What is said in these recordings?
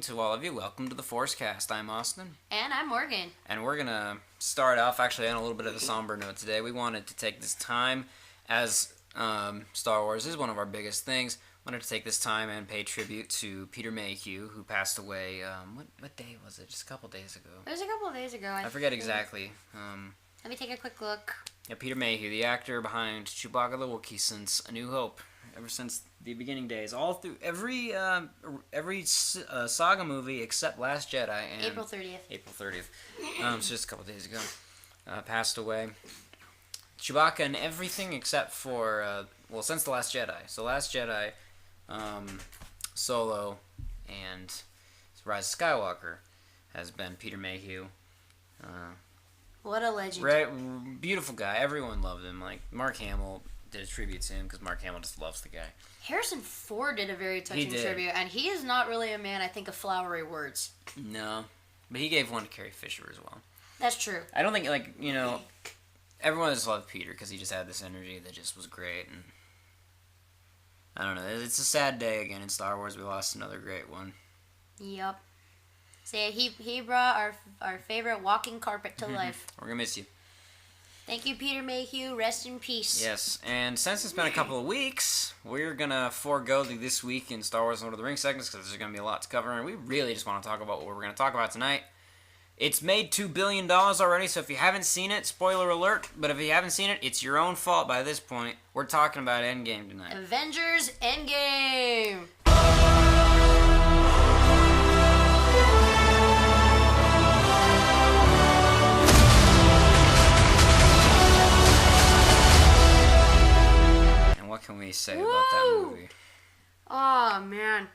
to all of you. Welcome to the Forcecast. I'm Austin. And I'm Morgan. And we're going to start off actually on a little bit of a somber note today. We wanted to take this time, as Star Wars is one of our biggest things, wanted to take this time and pay tribute to Peter Mayhew, who passed away, what day was it? Just a couple days ago. It was a couple of days ago. I forget exactly. Let me take a quick look. Yeah, Peter Mayhew, the actor behind Chewbacca the Wookiee since A New Hope. Ever since the beginning days, all through every saga movie except Last Jedi and April 30th. April 30th. So just a couple days ago, passed away. Chewbacca and everything except for since the Last Jedi. So Last Jedi, Solo, and Rise of Skywalker has been Peter Mayhew. What a legend! Right, beautiful guy. Everyone loved him. Like Mark Hamill did a tribute to him because Mark Hamill just loves the guy. Harrison Ford did a very touching tribute, and he is not really a man, I think, of flowery words. No, but he gave one to Carrie Fisher as well. That's true. I don't think, everyone just loved Peter because he just had this energy that just was great. And I don't know, it's a sad day again in Star Wars. We lost another great one. Yep. So he brought our favorite walking carpet to life. We're going to miss you. Thank you, Peter Mayhew. Rest in peace. Yes, and since it's been a couple of weeks, we're going to forego This Week in Star Wars Lord of the Rings segments because there's going to be a lot to cover, and we really just want to talk about what we're going to talk about tonight. It's made $2 billion already, so if you haven't seen it, spoiler alert, but if you haven't seen it, it's your own fault by this point. We're talking about Endgame tonight. Avengers Endgame! What can we say about that movie? Oh, man.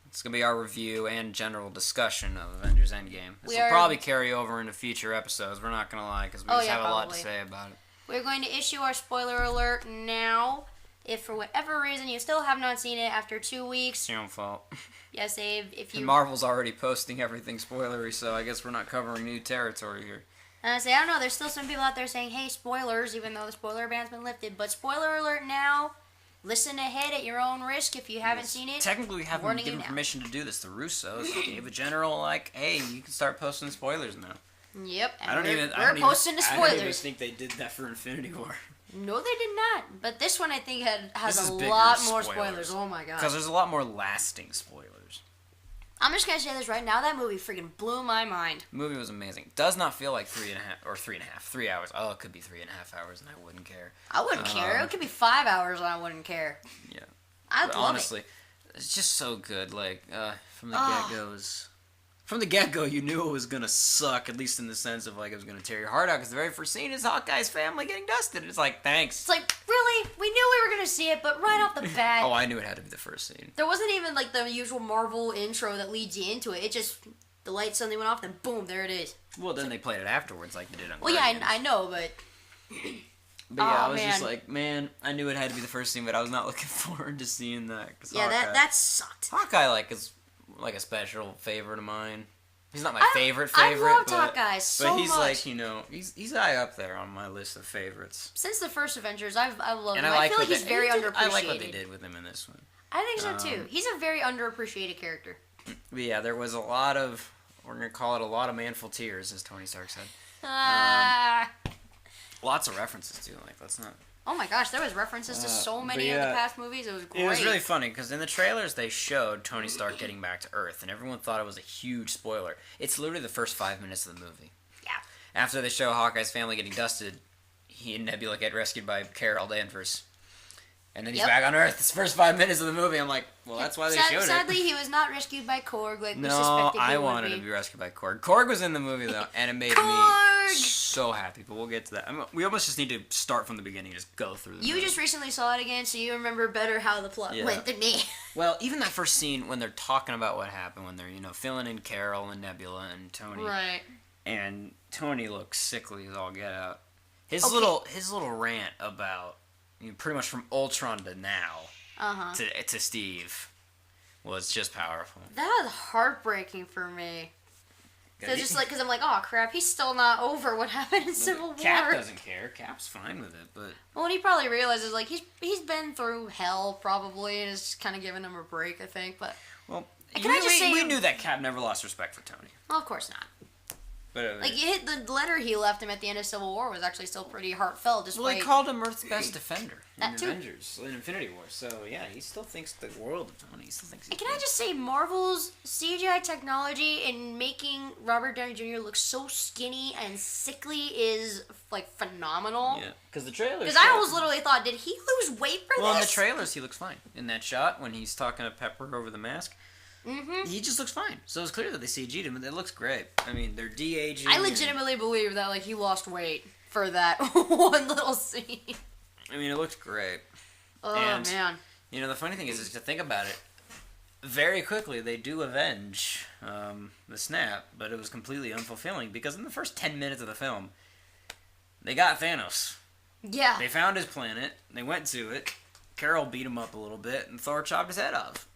It's going to be our review and general discussion of Avengers Endgame. This will probably carry over into future episodes. We're not going to lie, because we just have a lot to say about it. We're going to issue our spoiler alert now. If for whatever reason you still have not seen it after 2 weeks... It's your own fault. Yes, if you... And Marvel's already posting everything spoilery, so I guess we're not covering new territory here. And I don't know, there's still some people out there saying, hey, spoilers, even though the spoiler ban's been lifted. But spoiler alert now, listen ahead at your own risk if you haven't seen it. Technically, we haven't been given permission to do this. The Russos gave a general, hey, you can start posting spoilers now. Yep, and we're posting the spoilers. I don't even think they did that for Infinity War. No, they did not. But this one, I think, has a lot more spoilers. Oh, my God. Because there's a lot more lasting spoilers. I'm just going to say this right now. That movie freaking blew my mind. The movie was amazing. Does not feel like 3 hours. Oh, it could be 3.5 hours and I wouldn't care. I wouldn't care. It could be 5 hours and I wouldn't care. Yeah. I'd love honestly, it's just so good. From the get-go, you knew it was going to suck, at least in the sense of, it was going to tear your heart out, because the very first scene is Hawkeye's family getting dusted. It's like, thanks. It's like, really? We knew we were going to see it, but right off the bat... Oh, I knew it had to be the first scene. There wasn't even, the usual Marvel intro that leads you into it. It just, the light suddenly went off, then boom, there it is. Well, then they played it afterwards like they did on Well, Guardians. yeah, I know, but... But yeah, I was just like, man, I knew it had to be the first scene, but I was not looking forward to seeing that. Yeah, that sucked. Hawkeye, is, a special favorite of mine. He's not my favorite. I loved Hawkeye so much. But he's he's high up there on my list of favorites. Since the first Avengers, I've loved him. And I feel like he's very underappreciated. I like what they did with him in this one. I think so too. He's a very underappreciated character. But yeah, there was a lot of, we're going to call it a lot of manful tears, as Tony Stark said. Lots of references too, let's not... Oh my gosh, there was references to so many of the past movies. It was great. It was really funny, because in the trailers they showed Tony Stark getting back to Earth, and everyone thought it was a huge spoiler. It's literally the first 5 minutes of the movie. Yeah. After they show Hawkeye's family getting dusted, he and Nebula get rescued by Carol Danvers. And then he's back on Earth. It's the first 5 minutes of the movie. I'm like, well, that's why they showed it. Sadly, he was not rescued by Korg like we suspected he would be. No, I wanted to be rescued by Korg. Korg was in the movie, though, and it made me so happy. But we'll get to that. We almost just need to start from the beginning, just go through the movie. You just recently saw it again, so you remember better how the plot went than me. Well, even that first scene when they're talking about what happened, when they're, filling in Carol and Nebula and Tony. Right. And Tony looks sickly as all get out. His little rant about... pretty much from Ultron to now, to Steve, was just powerful. That was heartbreaking for me. So because I'm like, oh crap, he's still not over what happened in Civil War. Cap doesn't care. Cap's fine with it, but... Well, and he probably realizes, he's been through hell, probably, and it's kind of giving him a break, I think, but... Well, Can I just say... We knew that Cap never lost respect for Tony. Well, of course not. But Like, the letter he left him at the end of Civil War was actually still pretty heartfelt. Well, he called him Earth's best defender in too. Avengers, in Infinity War. So, yeah, he still thinks the world of Tony. He still thinks And can I just say, Marvel's CGI technology in making Robert Downey Jr. look so skinny and sickly is, like, phenomenal. Yeah, because the trailers... Because I almost literally thought, did he lose weight for this? Well, in the trailers, he looks fine. In that shot, when he's talking to Pepper over the mask, he just looks fine. So it's clear that they CG'd him, and it looks great. I mean, they're de-aging. I legitimately believe that, like, he lost weight for that one little scene. I mean, it looked great. Oh, and, man. You know, the funny thing is to think about it, very quickly they do avenge the snap, but it was completely unfulfilling, because in the first 10 minutes of the film, they got Thanos. Yeah. They found his planet, they went to it, Carol beat him up a little bit, and Thor chopped his head off.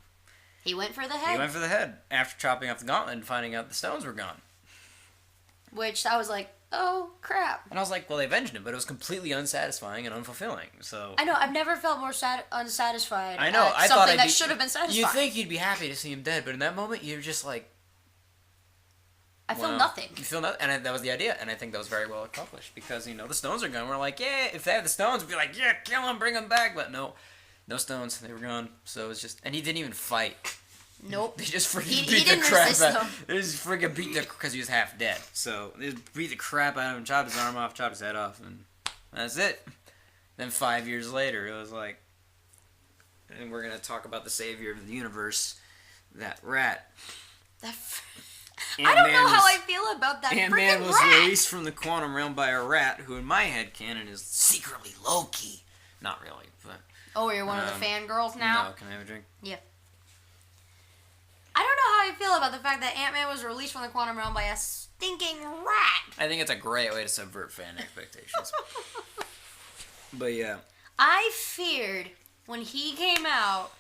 He went for the head. He went for the head after chopping off the gauntlet and finding out the stones were gone. Which I was like, oh, crap. And I was like, well, they avenged him, but it was completely unsatisfying and unfulfilling. So I know, I've never felt more unsatisfied. I know, At I something thought that should have been satisfying. You think you'd be happy to see him dead, but in that moment, you're just like, I feel nothing. You feel nothing, and that was the idea, and I think that was very well accomplished because, you know, the stones are gone. We're like, yeah, if they have the stones, we'd be like, yeah, kill them, bring them back. But no stones, they were gone. So it was just, and he didn't even fight. Nope. They just freaking He beat the didn't crap resist out. them. They just freaking beat the because he was half dead. So they just beat the crap out of him, chopped his arm off, chopped his head off, and that's it. Then 5 years later, it was like, and we're gonna talk about the savior of the universe, that rat. I don't know how I feel about that Ant-Man freaking was rat. released from the quantum realm by a rat who, in my headcanon, is secretly Loki. Not really, but... Oh, you're one of the fangirls now? No, can I have a drink? Yeah. I don't know how I feel about the fact that Ant-Man was released from the quantum realm by a stinking rat. I think it's a great way to subvert fan expectations. But yeah. I feared when he came out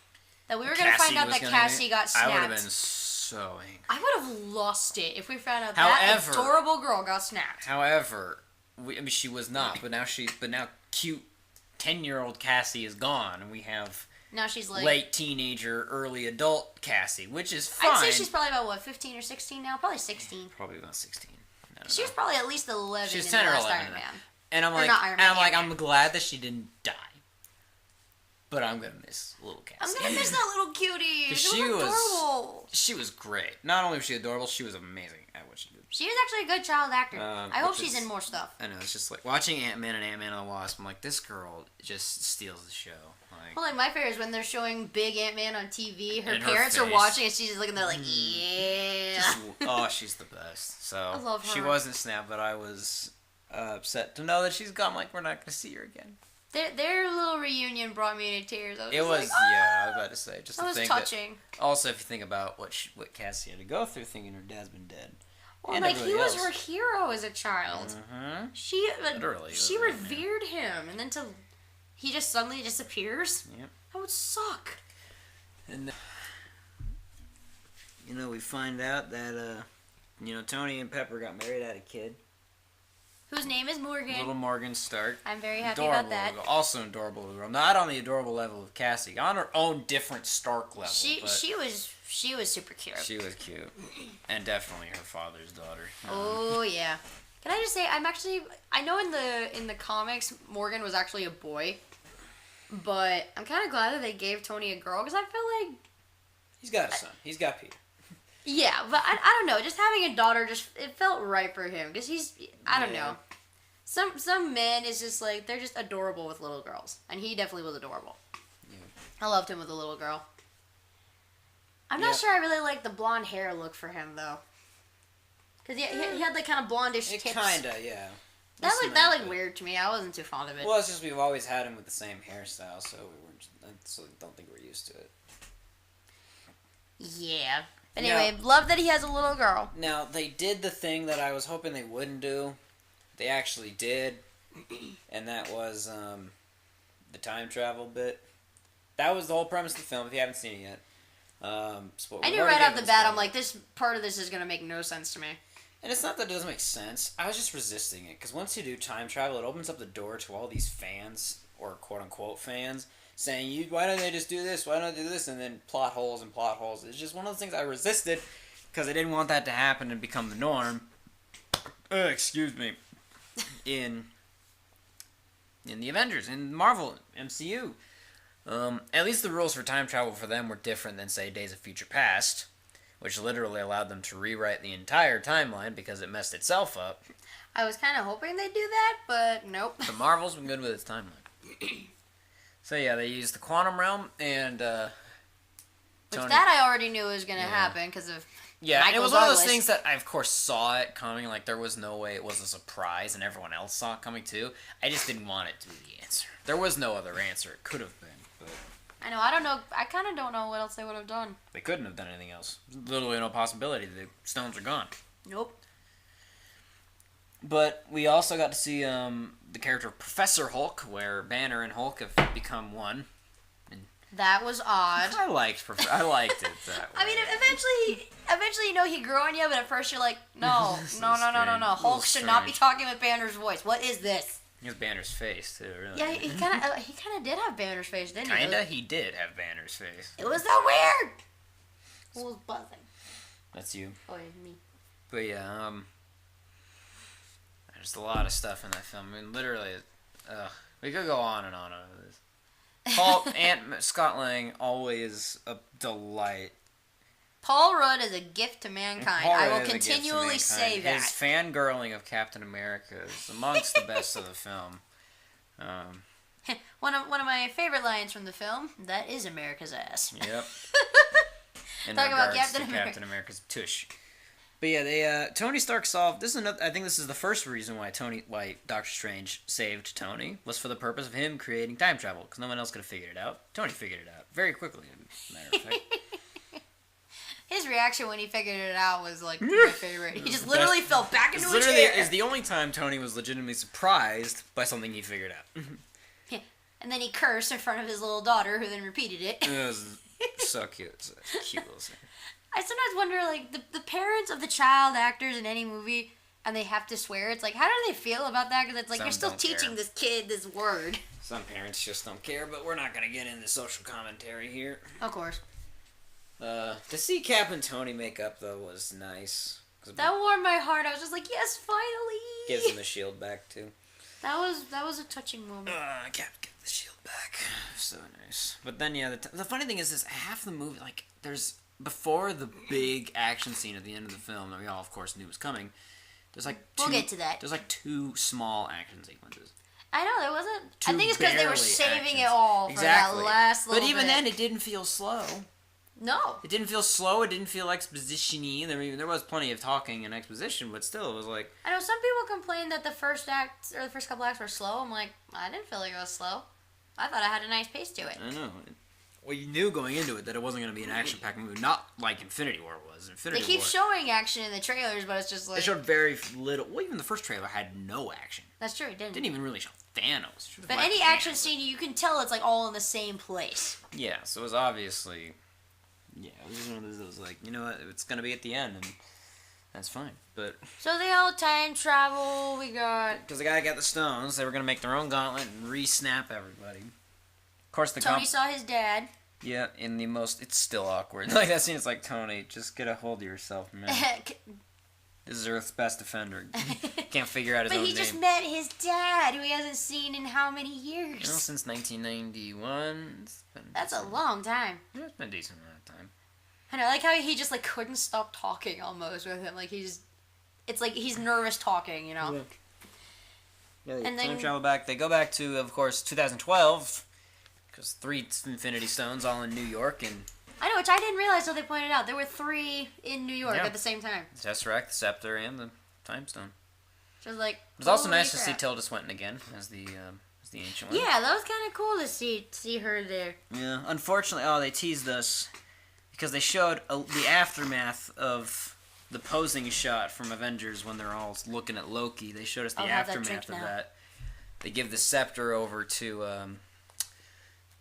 that we were going to find out that Cassie got snapped. I would have been so angry. I would have lost it if we found out However, that adorable girl got snapped. However, I mean, she was not, but now cute 10-year-old Cassie is gone, and we have now she's like late teenager, early adult Cassie, which is fine. I'd say she's probably about, what, 15 or 16 now? Probably 16. Probably about 16. She was probably at least 11 She's in 10 the or last 11 Iron Man. And I'm like, I'm glad that she didn't die. But I'm gonna miss little Cassie. I'm gonna miss that little cutie. She was adorable. She was great. Not only was she adorable, she was amazing at what she did. She was actually a good child actor. I hope she's in more stuff. I know, it's just like watching Ant-Man and Ant-Man and the Wasp, I'm like, this girl just steals the show. Well, like, my favorite is when they're showing Big Ant-Man on TV, her and parents her are watching and she's just looking there like, yeah. She's the best. So I love her. She wasn't snapped, but I was upset to know that she's gone. Like, we're not going to see her again. Their little reunion brought me to tears. Yeah, I was about to say. Just that to was think touching. That, also, if you think about what Cassie had to go through, thinking her dad's been dead. Well, like, he was her hero as a child. Mm-hmm. She Literally, revered him, and then he just suddenly disappears. Yep. That would suck. And we find out that Tony and Pepper got married, had a kid. Whose name is Morgan. Little Morgan Stark. I'm very happy adorable about that. Also adorable girl. Not on the adorable level of Cassie, on her own different Stark level. She was super cute. She was cute, and definitely her father's daughter. Oh yeah. Can I just say I know in the comics Morgan was actually a boy, but I'm kind of glad that they gave Tony a girl because I feel like he's got a son. He's got Peter. Yeah, but I don't know. Just having a daughter, it felt right for him because I don't know. Some men is just like they're just adorable with little girls, and he definitely was adorable. Yeah. I loved him with a little girl. I'm not sure I really like the blonde hair look for him though, because he had like kind of blondish tips. Kinda, yeah. That looked weird to me. I wasn't too fond of it. Well, it's just we've always had him with the same hairstyle, so don't think we're used to it. Yeah. But anyway, love that he has a little girl. Now, they did the thing that I was hoping they wouldn't do. They actually did. And that was the time travel bit. That was the whole premise of the film, if you haven't seen it yet. I knew right off the bat, I'm like, this part of this is going to make no sense to me. And it's not that it doesn't make sense. I was just resisting it. Because once you do time travel, it opens up the door to all these fans, or quote-unquote fans, saying, why don't they just do this? Why don't they do this? And then plot holes and plot holes. It's just one of those things I resisted because I didn't want that to happen and become the norm. Excuse me. In the Avengers, in Marvel, MCU. At least the rules for time travel for them were different than, say, Days of Future Past, which literally allowed them to rewrite the entire timeline because it messed itself up. I was kind of hoping they'd do that, but nope. The Marvel's been good with its timeline. So yeah, they used the quantum realm and which that I already knew was going to happen because of and it was one of those things that I of course saw it coming. Like there was no way it was a surprise, and everyone else saw it coming too. I just didn't want it to be the answer. There was no other answer. It could have been, but I know. I don't know. I kind of don't know what else they would have done. They couldn't have done anything else. There's literally no possibility. The stones are gone. Nope. But we also got to see the character of Professor Hulk, where Banner and Hulk have become one. And that was odd. I liked it that way. I mean, eventually, you know, he grew on you, but at first you're like, no. Hulk should not be talking with Banner's voice. What is this? He has Banner's face too, really. Yeah, he kind of did have Banner's face, didn't he? He did have Banner's face. It was so weird. Who was buzzing? That's you. Oh, yeah, me. But yeah, there's a lot of stuff in that film. I mean, literally, we could go on and on about this. Paul Scott Lang, always a delight. Paul Rudd is a gift to mankind. I will continually say that. His fangirling of Captain America is amongst the best of the film. One of my favorite lines from the film, that is America's ass. Yep. Talk about Captain America's tush. But yeah, Tony Stark solved. I think this is the first reason why Doctor Strange saved Tony was for the purpose of him creating time travel, because no one else could have figured it out. Tony figured it out very quickly, as a matter of fact. His reaction when he figured it out was like my favorite. He just literally fell back into a chair. It's the only time Tony was legitimately surprised by something he figured out. Yeah. And then he cursed in front of his little daughter, who then repeated it. It was so cute. It's a cute little thing. I sometimes wonder, like, the parents of the child actors in any movie, and they have to swear, it's like, how do they feel about that? Because it's like, you're still teaching this kid this word. Some parents just don't care, but we're not going to get into social commentary here. Of course. To see Cap and Tony make up, though, was nice. That warmed my heart. I was just like, yes, finally! Gives him the shield back, too. That was a touching moment. Cap, get the shield back. So nice. But then, yeah, the funny thing is half the movie, like, there's... Before the big action scene at the end of the film that we all, of course, knew was coming, there's like we'll get to that. There's like 2 small action sequences. I know, there wasn't... I think it's because they were saving it all for that last little bit. But even then, it didn't feel slow. No. It didn't feel slow. It didn't feel exposition-y. There was plenty of talking and exposition, but still, it was like... I know some people complain that the first act, or the first couple acts were slow. I'm like, I didn't feel like it was slow. I thought I had a nice pace to it. I know. Well, you knew going into it that it wasn't going to be an action-packed movie, not like Infinity War was. They keep showing action in the trailers, but it's just like... They showed very little... Well, even the first trailer had no action. That's true, it didn't. It didn't even really show Thanos. But any action scene, you can tell it's like all in the same place. Yeah, so it was obviously... Yeah, it was one of those that was like, you know what, it's going to be at the end, and that's fine, but... So they all time travel, we got... Because the guy got the stones, they were going to make their own gauntlet and re-snap everybody. Of course, Tony saw his dad. Yeah, in the most... It's still awkward. Like, that scene, it's like, Tony, just get a hold of yourself, man. This is Earth's best defender. Can't figure out his own name. But he just met his dad, who he hasn't seen in how many years? You know, since 1991. That's a long time. Yeah, it's been a decent amount of time. And I like how he just, like, couldn't stop talking, almost, with him. Like, it's like he's nervous talking, you know? Yeah, and then... travel back. They go back to, of course, 2012... Because 3 Infinity Stones all in New York, and... I know, which I didn't realize until they pointed out. There were 3 in New York at the same time. The Tesseract, the Scepter, and the Time Stone. So it was like... It was also nice to see Tilda Swinton again as the Ancient One. Yeah, that was kind of cool to see her there. Yeah, unfortunately, they teased us because they showed the aftermath of the posing shot from Avengers when they're all looking at Loki. They showed us the aftermath of that. They give the Scepter over to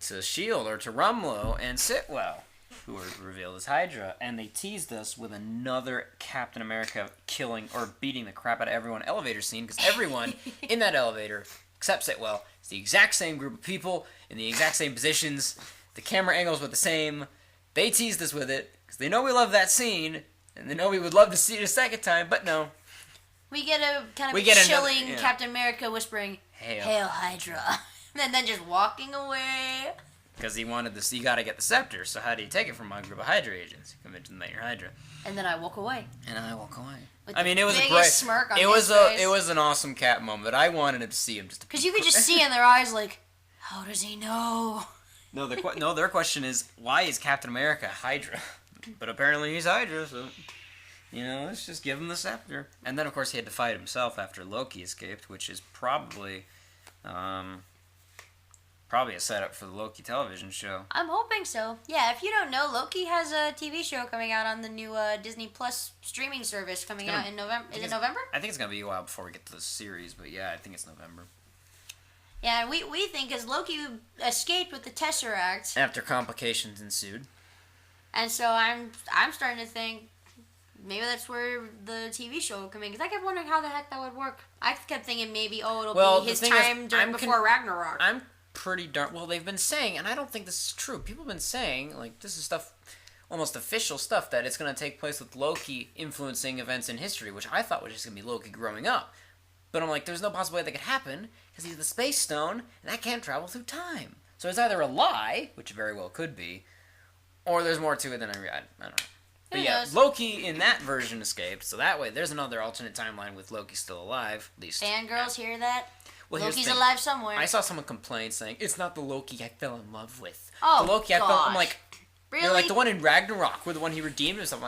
S.H.I.E.L.D. or to Rumlow and Sitwell, who were revealed as Hydra, and they teased us with another Captain America killing or beating the crap out of everyone elevator scene, because everyone in that elevator accepts it. Well, it's the exact same group of people in the exact same positions. The camera angles were the same. They teased us with it because they know we love that scene and they know we would love to see it a second time, but no. We get a kind of chilling Captain America whispering, Hail Hydra. And then just walking away. Because he wanted this, you gotta get the scepter, so how do you take it from my group of Hydra agents? You convince them that you're Hydra. And then I walk away. I mean, it was a great smirk on it his was face. It was an awesome Cap moment. I wanted him to see him just because you could just see in their eyes like, how does he know? No, their question is, why is Captain America Hydra? But apparently he's Hydra, so let's just give him the scepter. And then of course he had to fight himself after Loki escaped, which is probably a setup for the Loki television show. I'm hoping so. Yeah, if you don't know, Loki has a TV show coming out on the new Disney Plus streaming service coming out in November. Is it November? I think it's going to be a while before we get to the series, but yeah, I think it's November. Yeah, we think because Loki escaped with the Tesseract. After complications ensued. And so I'm starting to think maybe that's where the TV show will come in. Because I kept wondering how the heck that would work. I kept thinking maybe, it'll be his time before Ragnarok. I'm pretty darn... Well, they've been saying, and I don't think this is true, people have been saying, like, this is stuff, almost official stuff, that it's going to take place with Loki influencing events in history, which I thought was just going to be Loki growing up. But I'm like, there's no possible way that could happen, because he's the Space Stone, and that can't travel through time. So it's either a lie, which very well could be, or there's more to it than I don't know. But yeah, Loki in that version escaped, so that way there's another alternate timeline with Loki still alive, at least. Fangirls hear that? Well, Loki's alive somewhere. I saw someone complain saying, it's not the Loki I fell in love with. Oh, the Loki I'm like, really? You're like the one in Ragnarok, where the one he redeemed himself.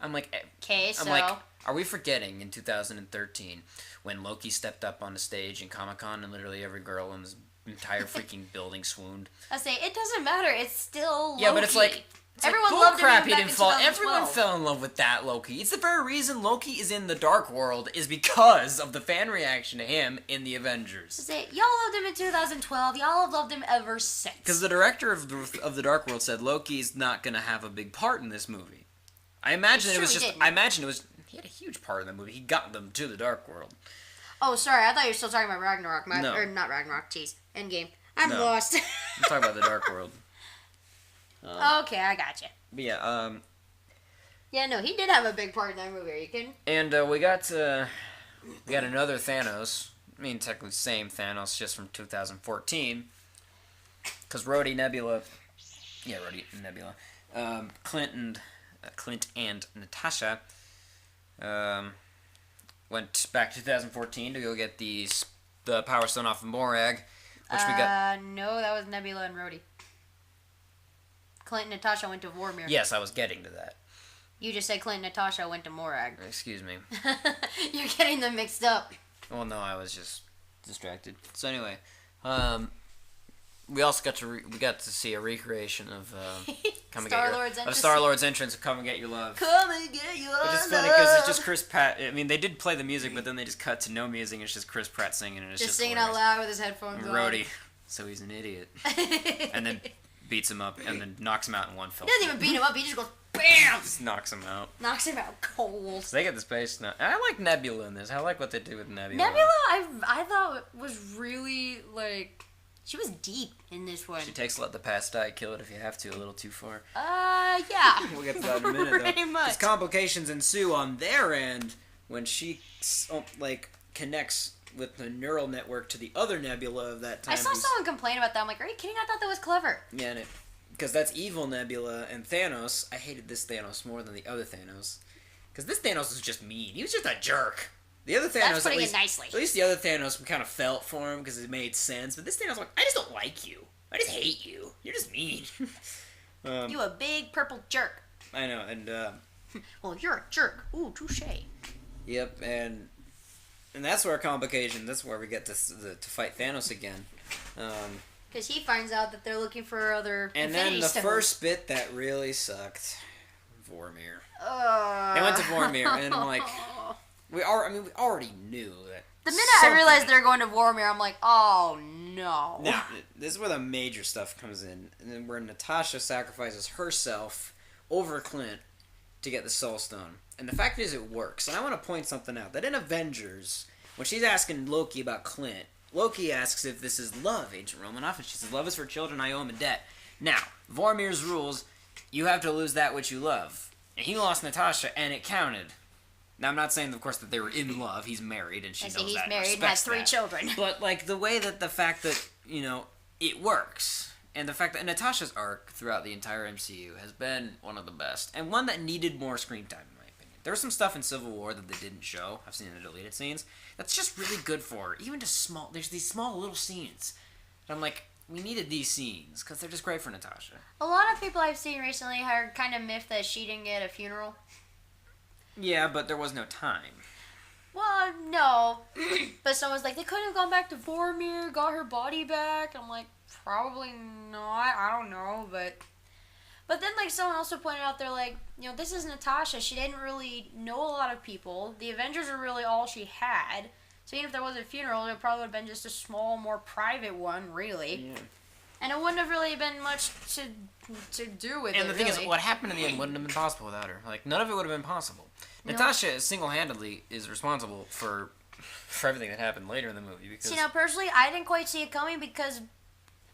I'm like, okay, so... I'm like, are we forgetting in 2013 when Loki stepped up on the stage in Comic-Con and literally every girl in this entire freaking building swooned? I say, it doesn't matter, it's still Loki. Yeah, but it's like... Everyone loved him back in didn't fall. Everyone fell in love with that Loki. It's the very reason Loki is in the Dark World is because of the fan reaction to him in the Avengers. Say, y'all loved him in 2012. Y'all have loved him ever since. Because the director of the Dark World said Loki's not going to have a big part in this movie. I imagine it was just. Didn't. I imagine it was. He had a huge part in the movie. He got them to the Dark World. Oh, sorry. I thought you were still talking about Ragnarok. No. Or not Ragnarok. Jeez. Endgame. I'm lost. I'm talking about the Dark World. Okay, I gotcha. But yeah, Yeah, no, he did have a big part in that movie. Are you kidding? And we got another Thanos. I mean, technically same Thanos, just from 2014. Because Rhodey Nebula... Yeah, Rhodey Nebula. Clint and Natasha went back to 2014 to go get the Power Stone off of Morag. Which we got... No, that was Nebula and Rhodey. Clint and Natasha went to Vormir. Yes, I was getting to that. You just said Clint and Natasha went to Morag. Excuse me. You're getting them mixed up. Well, no, I was just distracted. So anyway, we also got to see a recreation of Star-Lord's entrance of "Come and Get Your Love." Come and get your love. Which is funny because it's just Chris Pratt. I mean, they did play the music, but then they just cut to no music. And it's just Chris Pratt singing, and it's just singing hilarious. out loud with his headphones on. Rhodey, so he's an idiot, and then beats him up, and then knocks him out in one fell. He doesn't even beat him up. He just goes BAM! Just knocks him out. Knocks him out cold. So they get the space now. I like Nebula in this. I like what they do with Nebula. Nebula, I thought was really like. She was deep in this one. She takes let the past die, kill it if you have to, a little too far. Yeah. We'll get to that in a minute, though. Pretty much. Because complications ensue on their end when she, connects with the neural network to the other Nebula of that time. I saw someone complain about that. I'm like, are you kidding? I thought that was clever. Yeah, because that's evil Nebula and Thanos. I hated this Thanos more than the other Thanos. Because this Thanos was just mean. He was just a jerk. The other Thanos, That's putting it nicely. At least the other Thanos, we kind of felt for him because it made sense. But this Thanos, I just don't like you. I just hate you. You're just mean. You a big purple jerk. I know, and well, you're a jerk. Ooh, touche. Yep, and that's where complications. That's where we get to fight Thanos again. Because he finds out that they're looking for other. And then the first bit that really sucked, Vormir. They went to Vormir, and I'm like. We already knew that. The minute I realized they're going to Vormir, I'm like, oh no. Now, this is where the major stuff comes in, and then where Natasha sacrifices herself over Clint to get the Soul Stone. And the fact is, it works. And I want to point something out that in Avengers, when she's asking Loki about Clint, Loki asks if this is love, Agent Romanoff, and she says, love is for children, I owe him a debt. Now, Voromir's rules, you have to lose that which you love. And he lost Natasha, and it counted. Now, I'm not saying, of course, that they were in love. He's married, and she knows he's that. Married and has 3 children. But, like, the fact that, it works. And the fact that Natasha's arc throughout the entire MCU has been one of the best. And one that needed more screen time, in my opinion. There was some stuff in Civil War that they didn't show. I've seen the deleted scenes. That's just really good for her. Even just there's these small little scenes. And I'm like, we needed these scenes, because they're just great for Natasha. A lot of people I've seen recently are kind of miffed that she didn't get a funeral. Yeah, but there was no time. Well, no. But someone's like, they couldn't have gone back to Vormir, got her body back. I'm like, probably not. I don't know, but then, like, someone also pointed out, they're like, this is Natasha. She didn't really know a lot of people. The Avengers are really all she had. So even if there was a funeral, it probably would have been just a small, more private one, really. Yeah. And it wouldn't have really been much to do with it, And the thing is, what happened in the end wouldn't have been possible without her. Like, none of it would have been possible. No. Natasha single-handedly is responsible for everything that happened later in the movie. Because See, now, personally, I didn't quite see it coming because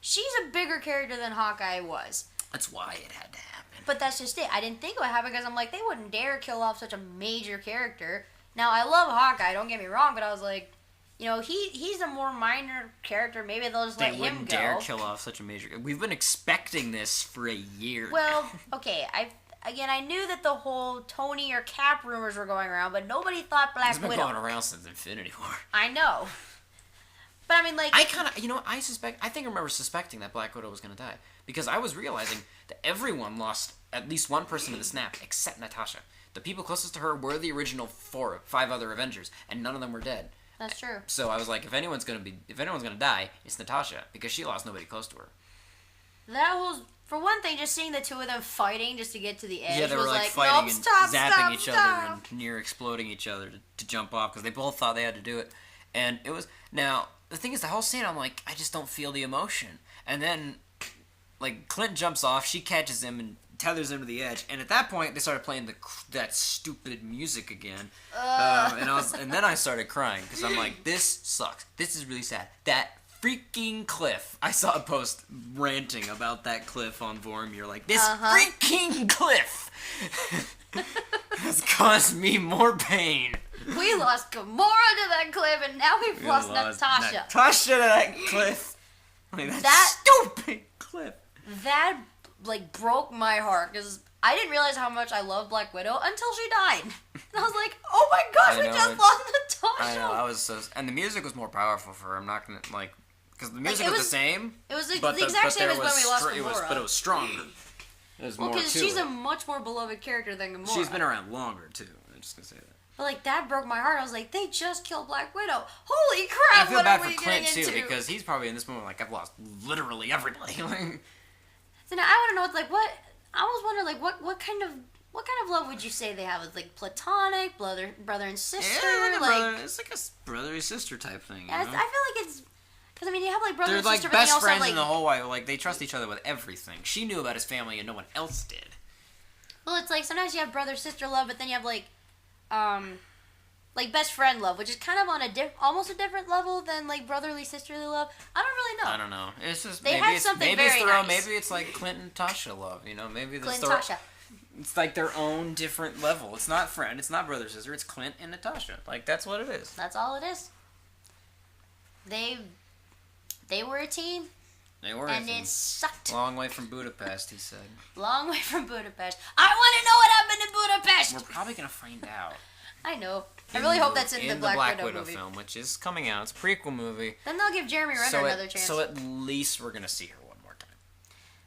she's a bigger character than Hawkeye was. That's why it had to happen. But that's just it. I didn't think it would happen because I'm like, they wouldn't dare kill off such a major character. Now, I love Hawkeye, don't get me wrong, but I was like, he's a more minor character. Maybe they'll just let him go. They wouldn't dare kill off such a major... We've been expecting this for a year Well, okay, I knew that the whole Tony or Cap rumors were going around, but nobody thought Black Widow. It's been going around since Infinity War. I know. But I mean, like... I kind of... I think I remember suspecting that Black Widow was going to die. Because I was realizing that everyone lost at least one person in the snap, except Natasha. The people closest to her were the original 5 other Avengers, and none of them were dead. That's true. So I was like, if anyone's gonna die, it's Natasha, because she lost nobody close to her. That was, for one thing, just seeing the two of them fighting just to get to the edge. Yeah, they were was like fighting nope, and stop, zapping each stop. other and near exploding each other to jump off because they both thought they had to do it. And it was now the thing is the whole scene. I'm like, I just don't feel the emotion. And then, like, Clint jumps off, she catches him and tethers him to the edge, and at that point they started playing that stupid music again, and then I started crying because I'm like, this sucks. This is really sad. That freaking cliff. I saw a post ranting about that cliff on Vormir, like, this freaking cliff has caused me more pain. We lost Gamora to that cliff, and now we've lost Natasha. Natasha to that cliff. Like, that stupid cliff. That, like, broke my heart, because I didn't realize how much I love Black Widow until she died. And I was like, oh my gosh, we just lost Natasha. I know, I was so... And the music was more powerful for her. I'm not going to, like... Because the music was the same. It was the exact same as when we lost Gamora. But it was stronger. It was more because she's a much more beloved character than Gamora. She's been around longer, too. I'm just going to say that. But, like, that broke my heart. I was like, they just killed Black Widow. Holy crap, I feel bad for Clint, too, because he's probably in this moment like, I've lost literally everybody. So now I want to know, like, what... I was wondering, like, what kind of love would you say they have? It's like platonic, brother and sister. Yeah, like it's like a brother sister type thing. Yeah, I feel like it's because I mean you have like brother and sister, they're like best friends like, in the whole way. Like they trust each other with everything. She knew about his family and no one else did. Well, it's like sometimes you have brother sister love, but then you have like best friend love, which is kind of on almost a different level than like brotherly sisterly love. I don't really know. I don't know. It's just they have something maybe very nice. Nice. Maybe it's like Clint and Tasha love. You know, maybe Clint and Tasha. It's like their own different level. It's not friend. It's not brother sister. It's Clint and Natasha. Like that's what it is. That's all it is. They were a team. They were. And it sucked. Long way from Budapest, he said. Long way from Budapest. I want to know what happened in Budapest. We're probably gonna find out. I know. I really hope that's in the Black Widow movie. film, which is coming out. It's a prequel movie. Then they'll give Jeremy Renner another chance. So at least we're gonna see her one more time.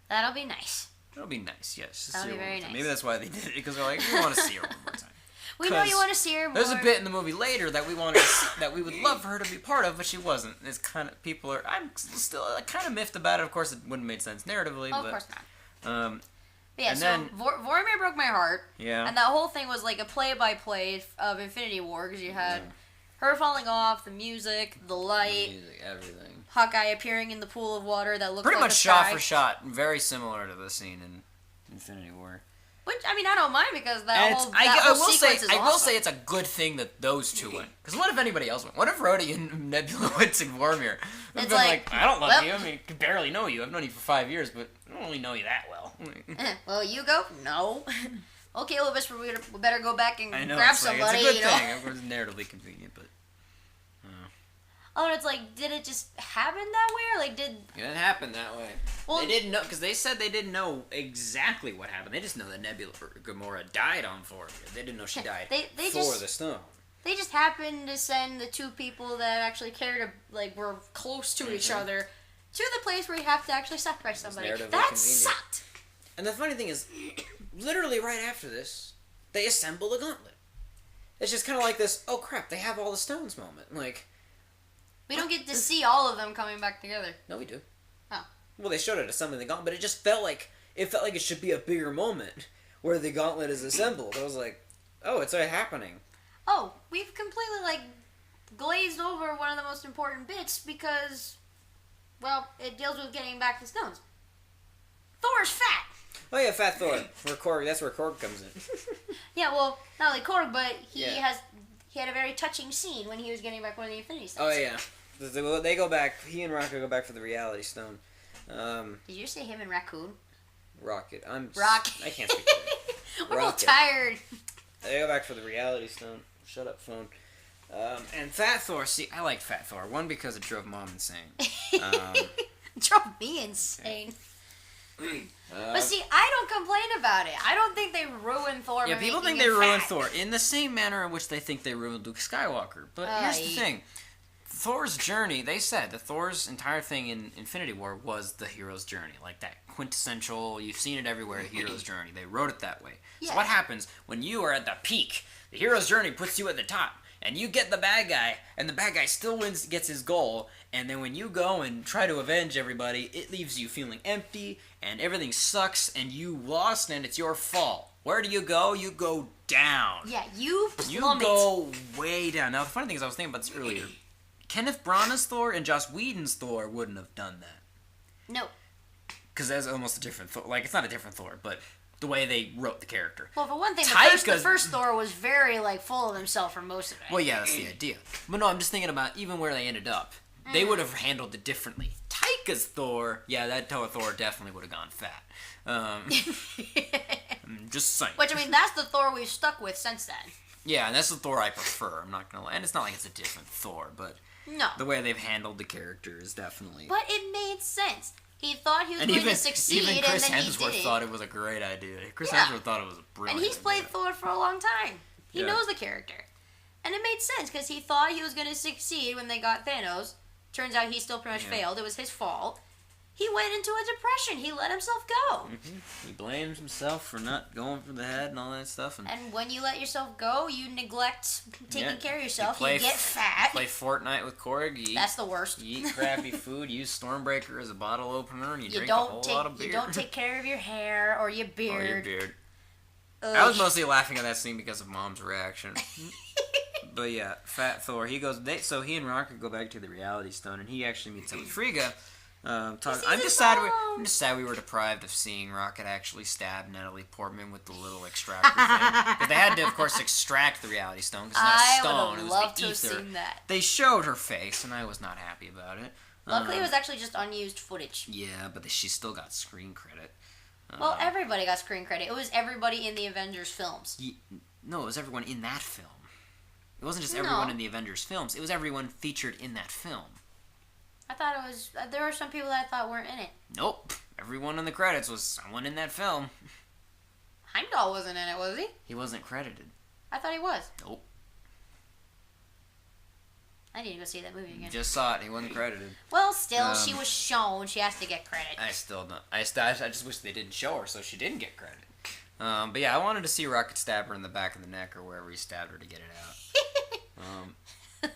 That'll be nice. That'll be nice, yes. That'll be very nice. Maybe that's why they did it, because they're like, we want to see her one more time. We know you want to see her more. There's a bit in the movie later that we wanted to see, that we would love for her to be part of, but she wasn't. It's kind of I'm still kind of miffed about it. Of course, it wouldn't have made sense narratively. Of course not. But yeah, and so then, Vormir broke my heart. Yeah. And that whole thing was like a play-by-play of Infinity War, because you had her falling off, the music, the light, everything. Hawkeye appearing in the pool of water that looked pretty like much a shot sky. for shot, very similar to the scene in Infinity War. Which, I mean, I don't mind because that And whole sequence is I will awesome. say it's a good thing that those two went. Because what if anybody else went? What if Rhodey and Nebula went to Vormir? It's Been like, I don't love well- you. I mean, I barely know you. I've known you for 5 years, but I don't really know you that well. Well, you go? No. Okay, Elvis, we better go back and I know, grab it's like, somebody, it's a good you know? thing. Of course, it's narratively convenient, but... Oh, and it's like, did it just happen that way, or like, did... It didn't happen that way. Well- They didn't know, because they said they didn't know exactly what happened. They just know that Nebula or Gamora died on Vormir. They didn't know she died They for just- the stone. They just happened to send the two people that actually cared, like, were close to each other, to the place where you have to actually sacrifice somebody. narratively That convenient. sucked! And the funny thing is, literally right after this, they assemble the gauntlet. It's just kind of like this, oh crap, they have all the stones moment. Like, We don't get to see all of them coming back together. no, we do. Oh. Well, they showed it assembling the gauntlet, but it just felt like it should be a bigger moment where the gauntlet is assembled. I was like, oh, it's already happening. Oh, we've completely, like, glazed over one of the most important bits because, well, it deals with getting back the stones. Thor's fat! Oh yeah, Fat Thor. That's where Korg comes in. Yeah, well, not only Korg, but he Yeah. had a very touching scene when he was getting back one of the Infinity Oh Stones. yeah, they go back. He and Rocket go back for the Reality Stone. Did you say him and Raccoon? Rocket. Rocket. I can't speak. Today. We're both Rocket. tired. They go back for the Reality Stone. Shut up, phone. And Fat Thor. See, I liked Fat Thor. One, because it drove Mom insane. Drove me insane. But see, I don't complain about it. I don't think they ruined Thor. Yeah, by people making think they him ruined fat. Thor in the same manner in which they think they ruined Luke Skywalker. But here's the thing. Thor's journey, they said that Thor's entire thing in Infinity War was the hero's journey. Like that quintessential, you've seen it everywhere, hero's journey. They wrote it that way. Yeah. So what happens when you are at the peak? The hero's journey puts you at the top. And you get the bad guy, and the bad guy still gets his goal, and then when you go and try to avenge everybody, it leaves you feeling empty, and everything sucks, and you lost, and it's your fault. Where do you go? You go down. Yeah, you You plummet. go way down. Now, the funny thing is, I was thinking about this earlier. Kenneth Branagh's Thor and Joss Whedon's Thor wouldn't have done that. No. Because that's almost a different Thor. Like, it's not a different Thor, but the way they wrote the character. Well, for one thing, the Taika's- first Thor was very, like, full of himself for most of it. Well, yeah, that's the idea. But no, I'm just thinking about even where they ended up. They would have handled it differently. Taika's Thor, yeah, that Thor definitely would have gone fat. I'm just saying. Which, I mean, that's the Thor we've stuck with since then. Yeah, and that's the Thor I prefer. I'm not gonna lie. And it's not like it's a different Thor, but No. the way they've handled the character is definitely. But it made sense. He thought he was And going even to succeed, even Chris and then he Hemsworth did thought it was a great idea. Chris Yeah. Hemsworth thought it was a brilliant. And he's played idea. Thor for a long time. He Yeah. knows the character. And it made sense, because he thought he was going to succeed when they got Thanos. Turns out he still pretty much failed. It was his fault. He went into a depression. He let himself go. He blames himself for not going for the head and all that stuff. And when you let yourself go, you neglect taking Yeah. care of yourself. play You get fat. Play Fortnite with Korg. You eat, That's the worst. you eat crappy food. Use Stormbreaker as a bottle opener, and you, You drink a whole lot of don't beer. you don't take care of your hair or your or beard. your beard. Ugh. I was mostly laughing at that scene because of Mom's reaction. But yeah, Fat Thor. He goes. So he and Rocket go back to the Reality Stone, and he actually meets up with Frigga. I'm his just sad. mom. I'm just sad we were deprived of seeing Rocket actually stab Natalie Portman with the little extractor thing. But they had to, of course, extract the Reality Stone because it's not I stone. would It have was loved the to have ether. seen that. They showed her face, and I was not happy about it. Luckily, it was actually just unused footage. Yeah, but she still got screen credit. Well, everybody got screen credit. It was everybody in the Avengers films. No, it was everyone in that film. It wasn't just No. everyone in the Avengers films. It was everyone featured in that film. I thought it was. There were some people that I thought weren't in it. Nope. Everyone in the credits was someone in that film. Heimdall wasn't in it, was he? He wasn't credited. I thought he was. Nope. I need to go see that movie again. Just saw it. He wasn't credited. Well, still, she was shown. She has to get credit. I still don't. I just wish they didn't show her so she didn't get credit. But yeah, I wanted to see Rocket stab her in the back of the neck or wherever he stabbed her to get it out.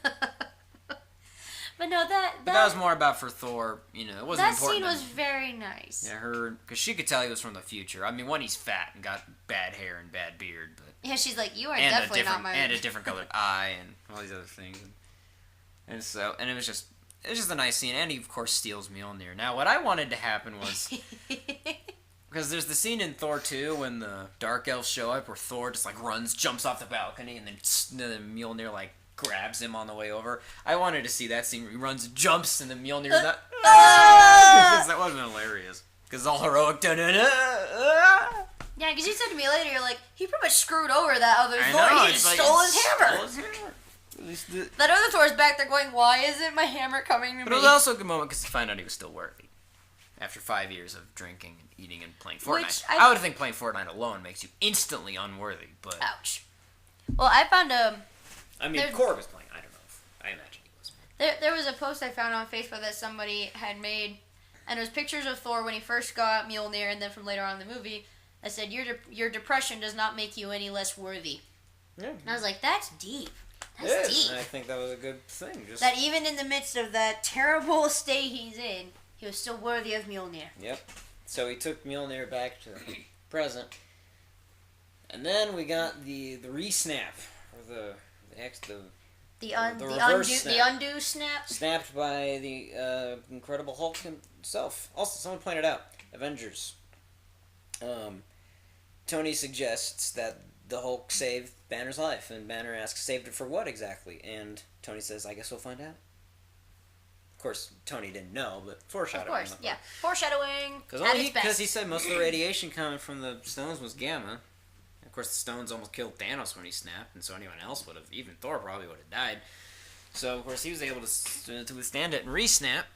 But no, But that was more about for Thor. You know, it wasn't that important. scene was very nice. Yeah, because she could tell he was from the future. I mean, one, he's fat and got bad hair and bad beard, but Yeah, she's like, you are and definitely a different not my. and a different colored eye and all these other things. And it was just a nice scene. And he of course steals Mjolnir. Now, what I wanted to happen was Because there's the scene in Thor 2 when the Dark Elves show up where Thor just like runs, jumps off the balcony, and then Mjolnir like grabs him on the way over. I wanted to see that scene where he runs, jumps, and then Mjolnir's not. That would have been hilarious. Because all heroic. Yeah, because you said to me later, you're like, he pretty much screwed over that other Thor. He just stole his hammer. That other Thor's back there going, why isn't my hammer coming to me? But it was also a good moment because he found out he was still worthy. After 5 years of drinking and eating and playing Fortnite. I would think playing Fortnite alone makes you instantly unworthy, but... Ouch. Well, I found I mean, Korg was playing. I don't know. I imagine he was. There was a post I found on Facebook that somebody had made, and it was pictures of Thor when he first got Mjolnir, and then from later on in the movie, that said, your depression does not make you any less worthy. Yeah. And I was like, that's deep. That's deep. And I think that was a good thing. Just... That even in the midst of that terrible state he's in, he was still worthy of Mjolnir. Yep. So he took Mjolnir back to present. And then we got the re-snap. Or the undo snap. Snapped by the Incredible Hulk himself. Also, someone pointed out, Avengers. Tony suggests that the Hulk saved Banner's life. And Banner asks, saved it for what exactly? And Tony says, I guess we'll find out. Of course, Tony didn't know, but foreshadowing. Of course, yeah. Foreshadowing. Because he said most of the radiation coming from the stones was gamma. Of course, the stones almost killed Thanos when he snapped, and so anyone else would have, even Thor probably would have died. So, of course, he was able to withstand it and re-snap.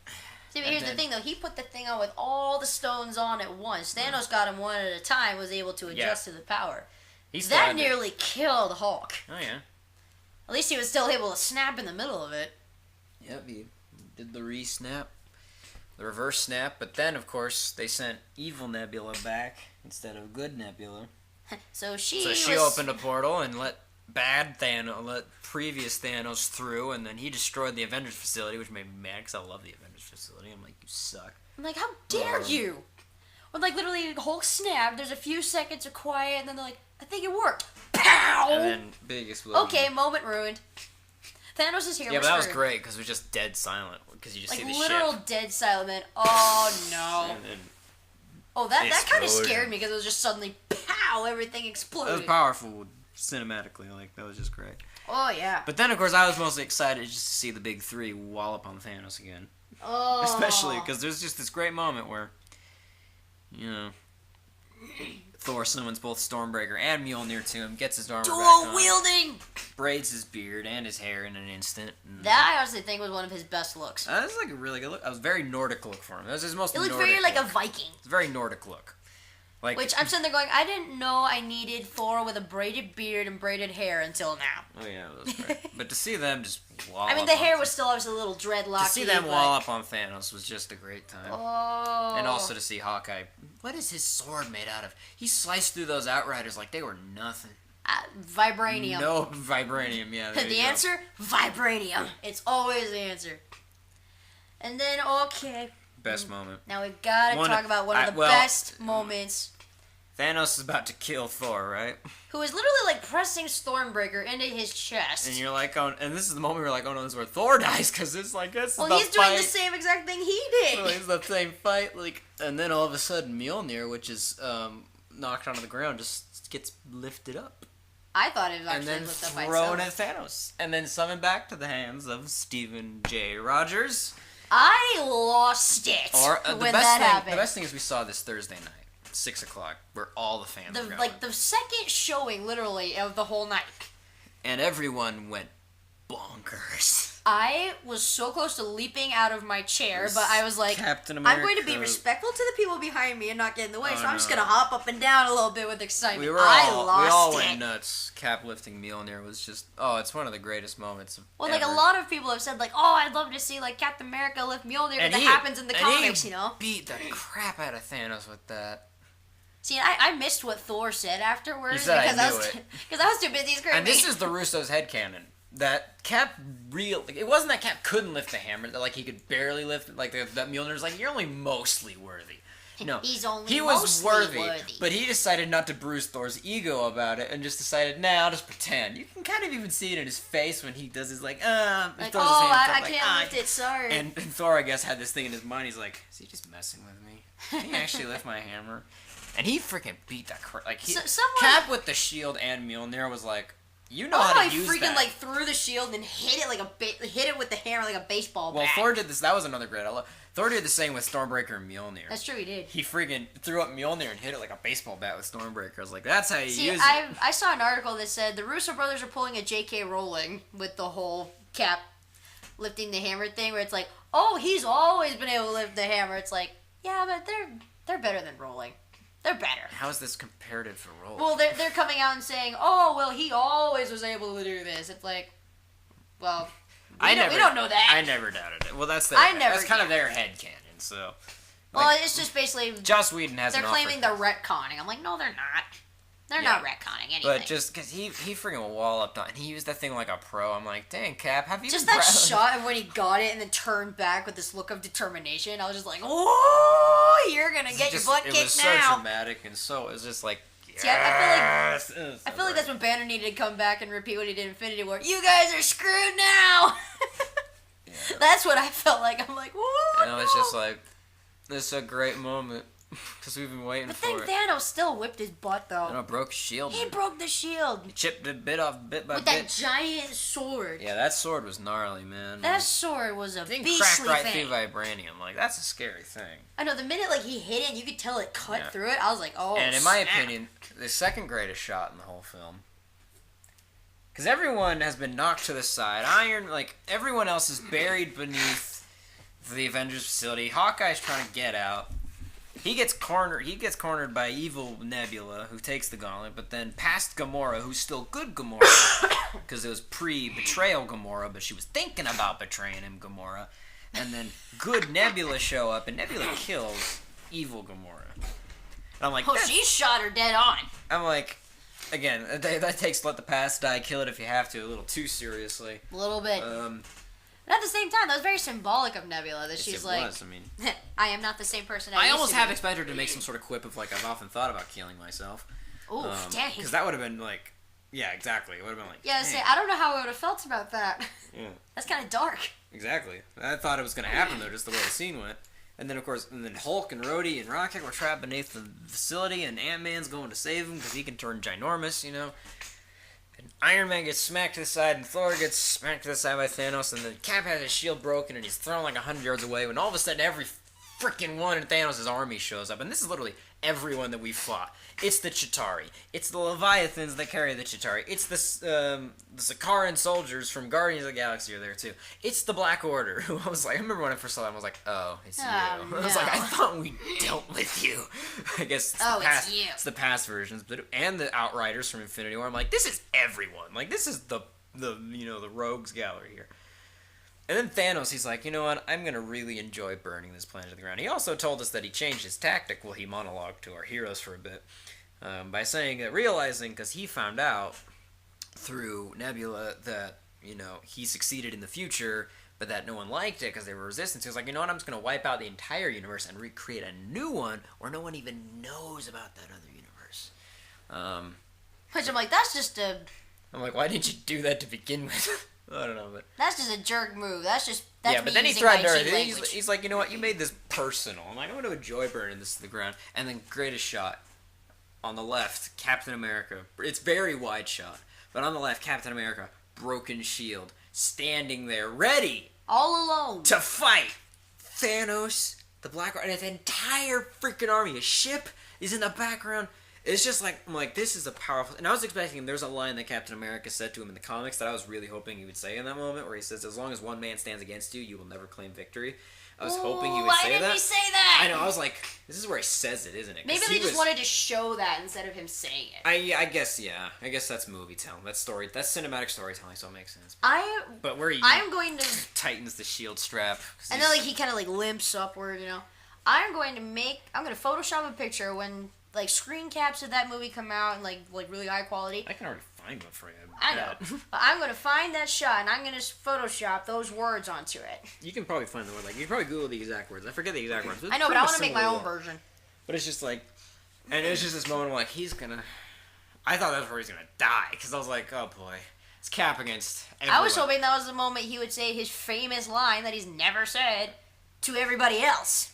See, but here's the thing, though. He put the thing on with all the stones on at once. Thanos got him one at a time, was able to adjust to the power. That nearly killed Hulk. Oh, yeah. At least he was still able to snap in the middle of it. Yep, he did the re-snap, the reverse snap, but then, of course, they sent evil Nebula back instead of good Nebula. So she opened a portal and let previous Thanos through, and then he destroyed the Avengers facility, which made me mad because I love the Avengers facility. I'm like, you suck. I'm like, how dare you? When, like, literally, Hulk snapped, there's a few seconds of quiet, and then they're like, I think it worked. Pow! And then big explosion. Okay, moment ruined. Thanos is here. Yeah, but that was great because it was just dead silent because you just see the ship. Like literal dead silent. Man. Oh no. And then that kind of scared me because it was just suddenly pow, everything exploded. It was powerful cinematically. Like that was just great. Oh yeah. But then of course I was mostly excited just to see the big three wallop on Thanos again. Oh. Especially because there's just this great moment where, you know, Thor summons both Stormbreaker and Mjolnir to him, gets his armor back on. Dual wielding! Braids his beard and his hair in an instant. That I honestly think was one of his best looks. That was like a really good look. That was a very Nordic look for him. That was his most Nordic looked very like look. a Viking. It's a very Nordic look. Like, which I'm sitting there going, I didn't know I needed Thor with a braided beard and braided hair until now. Oh yeah, that was great. But to see them just wall I mean, the hair was still obviously a little dreadlocky. To see them wall up on Thanos was just a great time. Oh. And also to see Hawkeye. What is his sword made out of? He sliced through those Outriders like they were nothing. Vibranium. No, vibranium, yeah. The answer? Vibranium. It's always the answer. And then, okay. Best moment. Now we've got to talk about one of the best moments. Thanos is about to kill Thor, right? Who is literally like pressing Stormbreaker into his chest. And you're like, oh, and this is the moment you're like, oh no, this is where Thor dies, because it's like, this is the fight. Well, he's doing the same exact thing he did. Well, it's the same fight, like, and then all of a sudden Mjolnir, which is knocked onto the ground, just gets lifted up. I thought it was actually lifted up by itself. And then thrown at Thanos. And then summoned back to the hands of Stephen J. Rogers. I lost it when that happened. The best thing is we saw this Thursday night. 6 o'clock, where all the fans were going. Like the second showing, literally, of the whole night. And everyone went bonkers. I was so close to leaping out of my chair, but I was like, Captain America. I'm going to be respectful to the people behind me and not get in the way, so I'm just going to hop up and down a little bit with excitement. We all went nuts. Cap lifting Mjolnir was just, it's one of the greatest moments ever. Like, a lot of people have said, like, I'd love to see, like, Captain America lift Mjolnir, but that happens in the comics, you know? Beat the crap out of Thanos with that. See, I missed what Thor said afterwards because I was too busy screaming. And this is the Russo's headcanon. That Cap it wasn't that Cap couldn't lift the hammer, that like he could barely lift it, like that Mjolnir's like, you're only mostly worthy. No, he was worthy, but he decided not to bruise Thor's ego about it and just decided, I'll just pretend. You can kind of even see it in his face when he does his like, I can't lift it, sorry. And Thor, I guess, had this thing in his mind. He's like, is he just messing with me? Can he actually lift my hammer? And he freaking beat that like someone... Cap with the shield and Mjolnir was like, you know how to use that. Oh, he freaking like threw the shield and then hit it hit it with the hammer like a baseball bat. Well, Thor did this. That was another great. Thor did the same with Stormbreaker and Mjolnir. That's true, he did. He freaking threw up Mjolnir and hit it like a baseball bat with Stormbreaker. I was like, that's how you use it. I saw an article that said the Russo brothers are pulling a J.K. Rowling with the whole Cap lifting the hammer thing, where it's like, oh, he's always been able to lift the hammer. It's like, yeah, but they're better than Rowling. They're better. How is this comparative for Rowling? Well, they're coming out and saying, oh, well, he always was able to do this. It's like, well, we don't know that. I never doubted it. Well, that's kind of their headcanon, so. Well, it's just basically... Joss Whedon has They're claiming they're retconning. I'm like, no, they're not. They're not retconning anything. But just because he freaking walloped on, and he used that thing like a pro. I'm like, dang, Cap, have you just that shot of when he got it and then turned back with this look of determination? I was just like, oh, you're gonna get your butt kicked now. It was so dramatic, and so it was just like, yes! Yeah, I feel like that's when Banner needed to come back and repeat what he did in Infinity War. You guys are screwed now. Yeah. That's what I felt like. I'm like, whoa. No, it's just like, this is a great moment. Because we've been waiting for it. But then Thanos still whipped his butt, though. No, broke his shield. He broke the shield. He chipped it bit by bit. With that giant sword. Yeah, that sword was gnarly, man. That sword was a beastly cracked right thing. through vibranium. Like, that's a scary thing. I know, the minute he hit it, you could tell it cut through it. I was like, oh, and in my opinion, the second greatest shot in the whole film. Because everyone has been knocked to the side. Everyone else is buried beneath the Avengers facility. Hawkeye's trying to get out. He gets cornered by evil Nebula, who takes the gauntlet, but then past Gamora, who's still good Gamora, because it was pre-betrayal Gamora, but she was thinking about betraying him, Gamora. And then good Nebula show up, and Nebula kills evil Gamora. And I'm like, she shot her dead on. I'm like, again, that takes let the past die, kill it if you have to, a little too seriously. A little bit. But at the same time, that was very symbolic of Nebula, that she's like, was, I mean, I am not the same person I almost have expected her to make some sort of quip of, like, I've often thought about killing myself. Ooh, dang. Because that would have been, like, yeah, exactly. It would have been like, yeah, I don't know how I would have felt about that. Yeah. That's kind of dark. Exactly. I thought it was going to happen, though, just the way the scene went. And then, of course, Hulk and Rhodey and Rocket were trapped beneath the facility, and Ant-Man's going to save him because he can turn ginormous, you know. And Iron Man gets smacked to the side, and Thor gets smacked to the side by Thanos, and then Cap has his shield broken, and he's thrown like 100 yards away, when all of a sudden every freaking one in Thanos' army shows up. And this is literally everyone that we fought. It's the Chitauri. It's the Leviathans that carry the Chitauri. It's the Sakaran soldiers from Guardians of the Galaxy are there, too. It's the Black Order, who I remember when I first saw them, I was like, oh, it's you. No. I was like, I thought we dealt with you. I guess it's you. It's the past versions, and the Outriders from Infinity War. I'm like, this is everyone. Like, this is the rogues gallery here. And then Thanos, he's like, you know what, I'm going to really enjoy burning this planet to the ground. He also told us that he changed his tactic while he monologued to our heroes for a bit. By saying that, realizing, because he found out through Nebula that, you know, he succeeded in the future, but that no one liked it because they were resistant. So he was like, you know what, I'm just going to wipe out the entire universe and recreate a new one where no one even knows about that other universe. Which I'm like, that's just a... I'm like, why didn't you do that to begin with? I don't know, but... That's just a jerk move. That's but then he threatened her. He's like, you know what, you made this personal. I'm like, I'm going to enjoy burning this to the ground. And then greatest shot. On the left, Captain America. It's very wide shot. But on the left, Captain America, broken shield, standing there, ready. All alone. To fight Thanos, the Black Order, and his entire freaking army. A ship is in the background. It's just like, I'm like, this is a powerful... And I was expecting, there's a line that Captain America said to him in the comics that I was really hoping he would say in that moment, where he says, as long as one man stands against you, you will never claim victory. I was hoping he would say that. Why didn't he say that? I know, I was like, this is where he says it, isn't it? Maybe they just wanted to show that instead of him saying it. I guess, yeah. I guess that's movie telling. That's cinematic storytelling, so it makes sense. But where he tightens the shield strap. And then he kind of limps upward, you know. I'm going to Photoshop a picture when screen caps of that movie come out in really high quality. I can already find one for you. I know. But I'm going to find that shot and I'm going to Photoshop those words onto it. You can probably find the word. You can probably Google the exact words. I forget the exact words. I know, but I want to make my own version. But it's just and it's just this moment where he's going to... I thought that's where he's going to die. Because I was like, oh boy. It's Cap against everyone. I was hoping that was the moment he would say his famous line that he's never said to everybody else.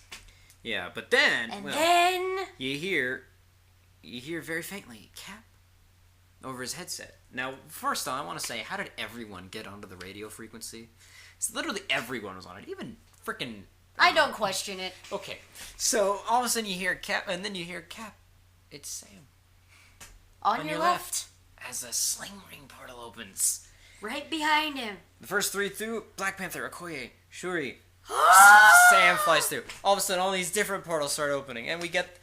Yeah, but then... And then... You hear you hear very faintly, Cap, over his headset. Now, first off, I want to say, how did everyone get onto the radio frequency? It's literally everyone was on it, even freaking... I don't question it. Okay, so all of a sudden you hear Cap, and then you hear Cap. It's Sam. On your left. As a sling ring portal opens. Right behind him. The first three through, Black Panther, Okoye, Shuri. Sam flies through. All of a sudden, all these different portals start opening, and we get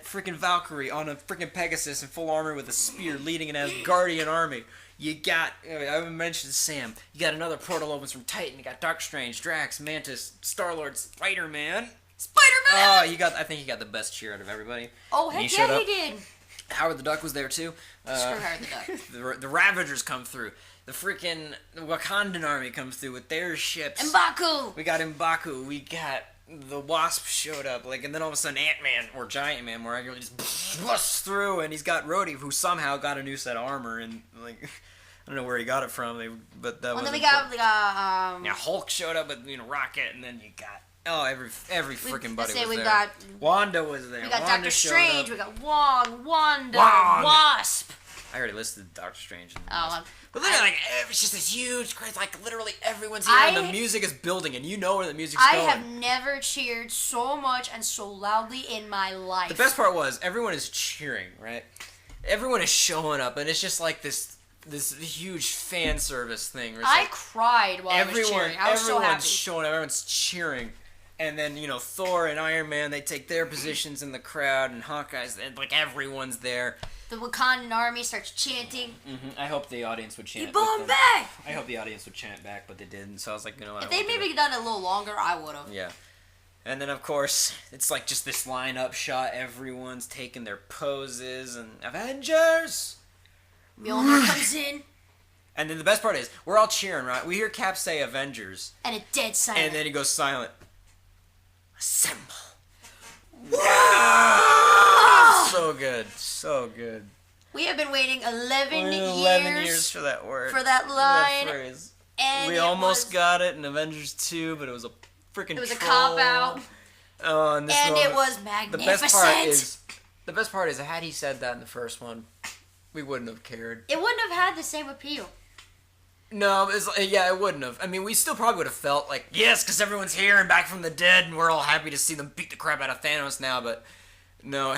freaking Valkyrie on a freaking Pegasus in full armor with a spear leading an Asgardian army. You got, I mentioned Sam. You got another portal opens from Titan. You got Doctor Strange, Drax, Mantis, Star-Lord, Spider-Man. Spider-Man! Oh, I think he got the best cheer out of everybody. Oh, heck yeah, he did. Howard the Duck was there too. Screw Howard the Duck. The Ravagers come through. The freaking Wakandan army comes through with their ships. M'Baku! We got M'Baku. We got the Wasp showed up. And then all of a sudden Ant-Man or Giant Man more regularly just busts through, and he's got Rhodey, who somehow got a new set of armor, and I don't know where he got it from. But that was. Then we got yeah, Hulk showed up with Rocket, and then you got. Oh, every freaking buddy was there. Got, Wanda was there. We got Wanda Doctor Strange. We got Wanda, Wong. Wasp. I already listed Doctor Strange. But literally, it's just this huge, crazy, literally everyone's here, and the music is building, and you know where the music's going. I have never cheered so much and so loudly in my life. The best part was, everyone is cheering, right? Everyone is showing up, and it's just like this huge fan service thing. I cried while I was cheering. I was so happy. Everyone's showing up, everyone's cheering. And then, Thor and Iron Man, they take their positions in the crowd, and Hawkeye's, and everyone's there. The Wakandan army starts chanting. Mm-hmm. I hope the audience would chant. Bombay! I hope the audience would chant back, but they didn't. So I was like, what? If they maybe done it a little longer, I would have. Yeah. And then, of course, it's like just this line-up shot. Everyone's taking their poses, and Avengers! Mjolnir comes in. And then the best part is, we're all cheering, right? We hear Cap say Avengers. And a dead silent. And then he goes silent. Assemble. So good. So good. We have been waiting 11 years for that word. For that line. That phrase. And we almost got it in Avengers 2, but it was a freaking It was a cop-out. Oh, and it was magnificent. The best part is, had he said that in the first one, we wouldn't have cared. It wouldn't have had the same appeal. No, it wouldn't have. I mean, we still probably would have felt like, yes, because everyone's here and back from the dead, and we're all happy to see them beat the crap out of Thanos now, but no,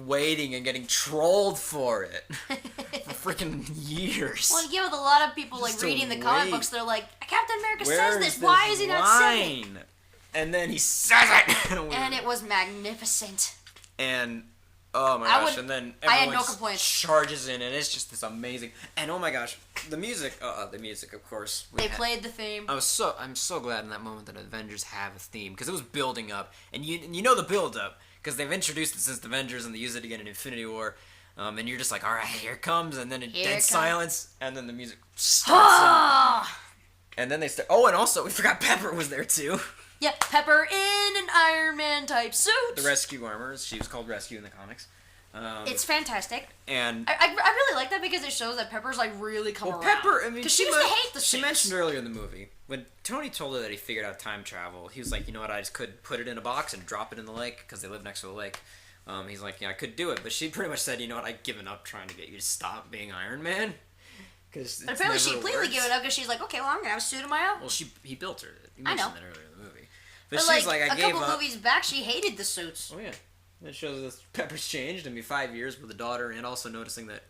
waiting and getting trolled for it for freaking years. Well, with a lot of people, reading the comic books, they're like, Captain America says this, why is he not saying it? And then he says it! And it was magnificent. And... oh my gosh, and then everyone charges in, and it's just this amazing. And oh my gosh, the music, of course. They played the theme. I'm so glad in that moment that Avengers have a theme, because it was building up. And you know the build up, because they've introduced it since the Avengers, and they use it again in Infinity War. And you're just like, alright, here it comes, and then dead silence, and then the music starts. And then they start, and also, we forgot Pepper was there too. Yeah, Pepper in an Iron Man type suit. The Rescue armor. She was called Rescue in the comics. It's fantastic. And I really like that because it shows that Pepper's really come around. Pepper, I mean, because she used to hate the suits. She mentioned earlier in the movie, when Tony told her that he figured out time travel, he was like, you know what, I just could put it in a box and drop it in the lake, because they live next to the lake. He's like, yeah, I could do it. But she pretty much said, you know what, I've given up trying to get you to stop being Iron Man. But apparently she completely given up because she's like, okay, well, I'm going to have a suit of my own. Well, he built her. He I know. mentioned that earlier in the movie. But she's like, I gave up. A couple movies back, she hated the suits. Oh, yeah. It shows that Pepper's changed. 5 years with a daughter, and also noticing that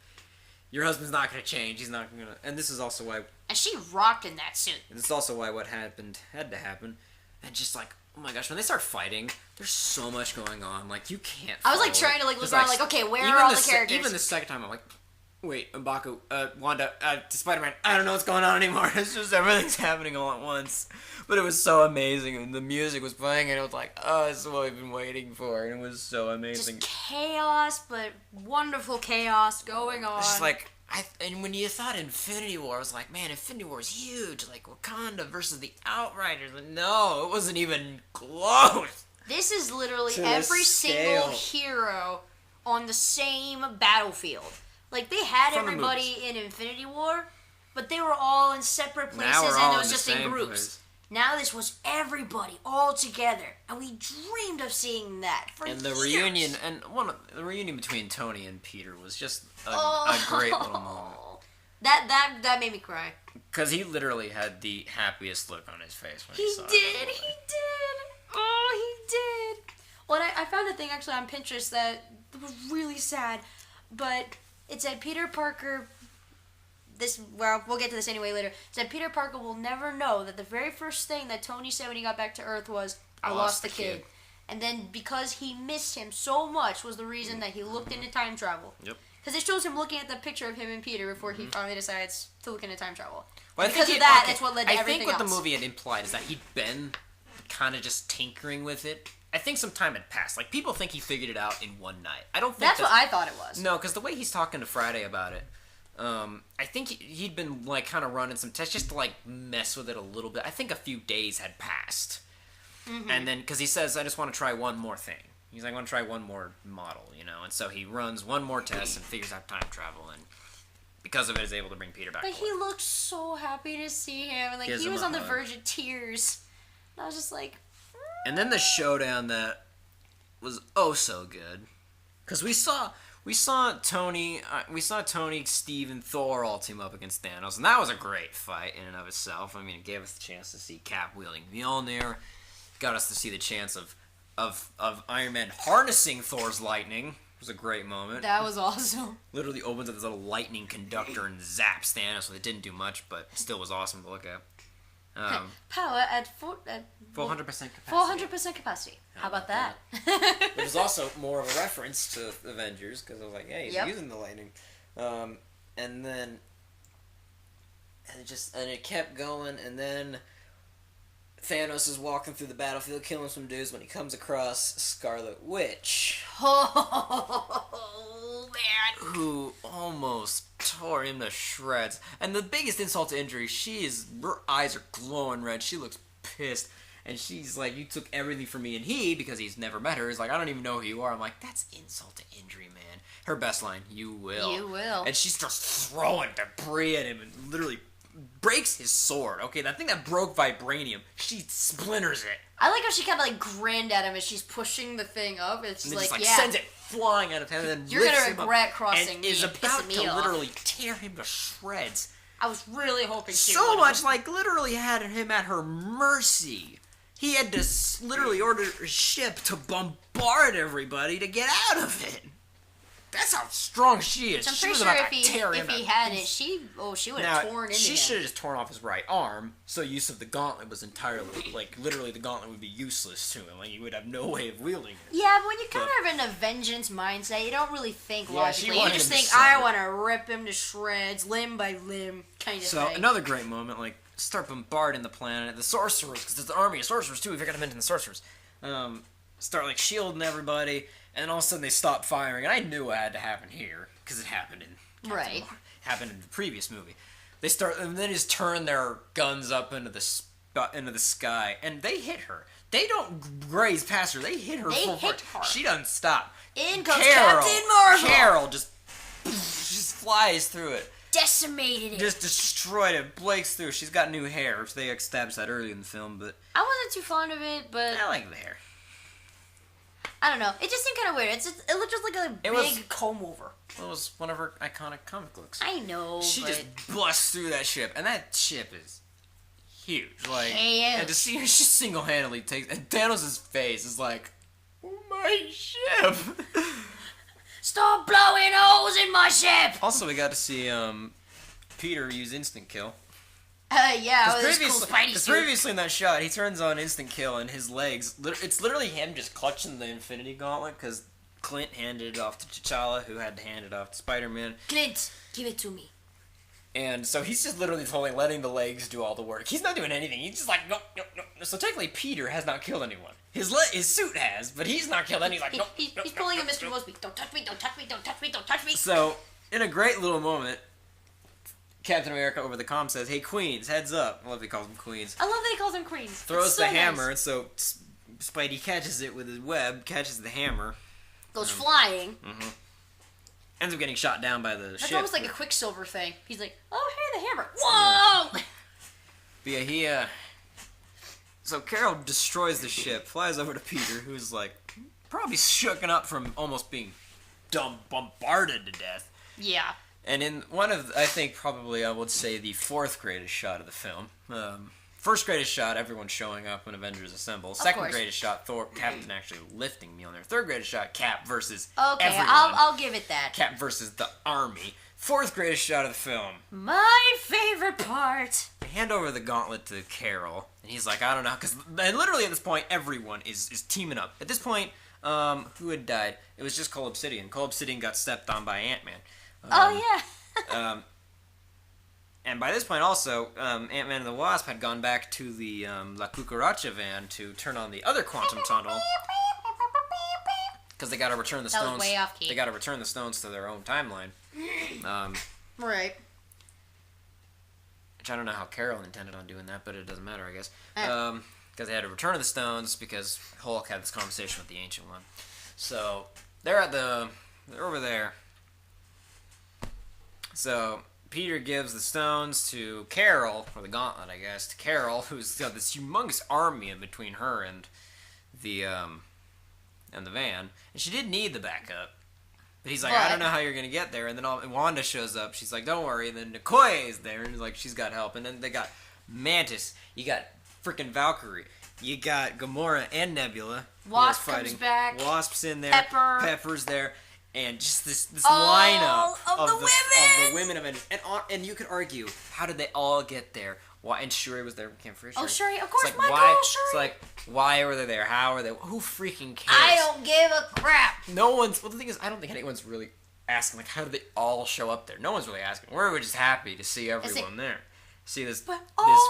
your husband's not going to change. He's not going to... And this is also why... And she rocked in that suit. And this is also why what happened had to happen. And just oh my gosh, when they start fighting, there's so much going on. You can't I was trying to look around okay, where are all the characters? Even the second time, I'm like, wait, M'Baku, Wanda, Spider-Man, I don't know what's going on anymore. It's just everything's happening all at once. But it was so amazing, and the music was playing, and it was like, oh, this is what we've been waiting for, and it was so amazing. Just chaos, but wonderful chaos going on. It's just and when you thought Infinity War, I was like, man, Infinity War is huge, Wakanda versus the Outriders. But no, it wasn't even close. This is literally every single hero on the same battlefield. They had everybody in Infinity War, but they were all in separate places, and it was just in groups. Now this was everybody all together, and we dreamed of seeing that for And the years. reunion, the reunion between Tony and Peter was just a great little moment. That made me cry. Because he literally had the happiest look on his face when he saw it. He did. Oh, he did. Well, I found a thing actually on Pinterest that was really sad, but it said Peter Parker. We'll get to this anyway later. It said Peter Parker will never know that the very first thing that Tony said when he got back to Earth was, I lost the kid. And then because he missed him so much was the reason that he looked into time travel. Yep. Because it shows him looking at the picture of him and Peter before he finally decides to look into time travel. Well, because of that, it's what led to everything else. I think what the movie had implied is that he'd been kind of just tinkering with it. I think some time had passed. Like, people think he figured it out in one night. I don't think that's what I thought it was. No, because the way he's talking to Friday about it, I think he'd been, like, kind of running some tests just to, like, mess with it a little bit. I think a few days had passed. Mm-hmm. And then, because he says, I just want to try one more thing. He's like, I want to try one more model, you know? And so he runs one more test and figures out time travel, and because of it is able to bring Peter back. But he looked so happy to see him, and, like, he was on the verge of tears. And I was just like... And then the showdown that was oh so good. Because we saw Tony, Steve, and Thor all team up against Thanos, and that was a great fight in and of itself. I mean, it gave us the chance to see Cap wielding Mjolnir, got us to see the chance of Iron Man harnessing Thor's lightning. It was a great moment. That was awesome. Literally opens up this little lightning conductor and zaps Thanos, so it didn't do much, but still was awesome to look at. Power at 400% capacity. 400% capacity. How about that? Which is also more of a reference to Avengers, because I was like, hey, he's using the lightning. And it kept going, and then Thanos is walking through the battlefield, killing some dudes when he comes across Scarlet Witch. Oh, man. Who almost tore him to shreds. And the biggest insult to injury, her eyes are glowing red. She looks pissed. And she's like, you took everything from me. And he, because he's never met her, is like, I don't even know who you are. I'm like, that's insult to injury, man. Her best line, you will. You will. And she starts throwing debris at him and literally breaks his sword. Okay, that thing that broke vibranium, she splinters it. I like how she kind of like grinned at him as she's pushing the thing up. It's and like, just, sends it flying out of him, and then you're gonna regret crossing and me is and about pissing me to off. literally tear him to shreds. I was really hoping she so would. Much like literally had him at her mercy. He had to literally order a ship to bombard everybody to get out of it. That's how strong she is. So I'm she pretty was sure about to tear him if he out. had it, she would have torn into him. She should have just torn off his right arm, so use of the gauntlet was entirely, like, literally the gauntlet would be useless to him. Like, he would have no way of wielding it. Yeah, but when you're kind of in a vengeance mindset, you don't really think logically. You just think, I want to rip him to shreds, limb by limb, kind of thing. So, another great moment, like, start bombarding the planet. The sorcerers, because there's an army of sorcerers, too. We forgot to mention the sorcerers. Start, like, shielding everybody. And then all of a sudden they stop firing, and I knew it had to happen here because it happened in happened in the previous movie. They start and then just turn their guns up into the sky, and they hit her. They don't graze past her; they hit her. She doesn't stop. In comes Captain Marvel. Carol just flies through it, decimated it, just destroyed it, breaks through. She's got new hair, which they established that early in the film, but I wasn't too fond of it. But I like the hair. I don't know. It just seemed kind of weird. It looked just like a big comb over. It was one of her iconic comic looks. I know. She just busts through that ship, and that ship is huge. Like, and to see her, she single-handedly takes. And Thanos' face is like, oh, my ship. Stop blowing holes in my ship. Also, we got to see Peter use instant kill. Yeah, with his cool Spidey suit. Previously in that shot, he turns on instant kill, and his legs, it's literally him just clutching the Infinity Gauntlet, because Clint handed it off to T'Challa, who had to hand it off to Spider-Man. Clint, give it to me. And so he's just literally totally letting the legs do all the work. He's not doing anything. He's just like, no. So technically, Peter has not killed anyone. His suit has, but he's not killed anyone. He's like, He's pulling a Mr. Mosby. Don't touch me, don't touch me, don't touch me, don't touch me. So, in a great little moment, Captain America over the comm says, hey, Queens, heads up. I love that he calls them Queens. I love that he calls them Queens. Throws the hammer, and so Spidey catches it with his web, catches the hammer. Goes flying. Mm-hmm. Ends up getting shot down by the ship. That's almost like a Quicksilver thing. He's like, oh, hey, the hammer. Whoa! But yeah, So Carol destroys the ship, flies over to Peter, who's like probably shooken up from almost being bombarded to death. Yeah. And in one of, I think probably I would say the fourth greatest shot of the film. First greatest shot, everyone showing up when Avengers assemble. Second greatest shot, Captain actually lifting Mjolnir. Third greatest shot, Cap versus everyone. I'll give it that. Cap versus the army. Fourth greatest shot of the film. My favorite part. They hand over the gauntlet to Carol, and he's like, I don't know, because literally at this point, everyone is teaming up. At this point, who had died? It was just Cole Obsidian. Cole Obsidian got stepped on by Ant-Man. Oh, yeah. And by this point also, Ant-Man and the Wasp had gone back to the La Cucaracha van to turn on the other quantum tunnel. Because they got to return the stones. That was way off key. They got to return the stones to their own timeline. Right. Which I don't know how Carol intended on doing that, but it doesn't matter, I guess. Because they had to return the stones because Hulk had this conversation with the Ancient One. So they're over there. So Peter gives the stones to Carol, or the gauntlet, I guess, to Carol, who's got this humongous army in between her and the van, and she did need the backup. But he's like, I don't know how you're gonna get there. And then Wanda shows up. She's like, don't worry. And then Okoye is there, and like she's got help. And then they got Mantis. You got freaking Valkyrie. You got Gamora and Nebula. Wasp comes back. Wasp's in there. Pepper's there. And just this lineup of the women Avengers. And you could argue, how did they all get there? Why? And Shuri was there. Can't forget Shuri. Oh, Shuri, of course, it's like, my why, girl, Shuri. It's like, why were they there? How are they? Who freaking cares? I don't give a crap. No one's. Well, the thing is, I don't think anyone's really asking, like, how did they all show up there? No one's really asking. We're just happy to see everyone there. See this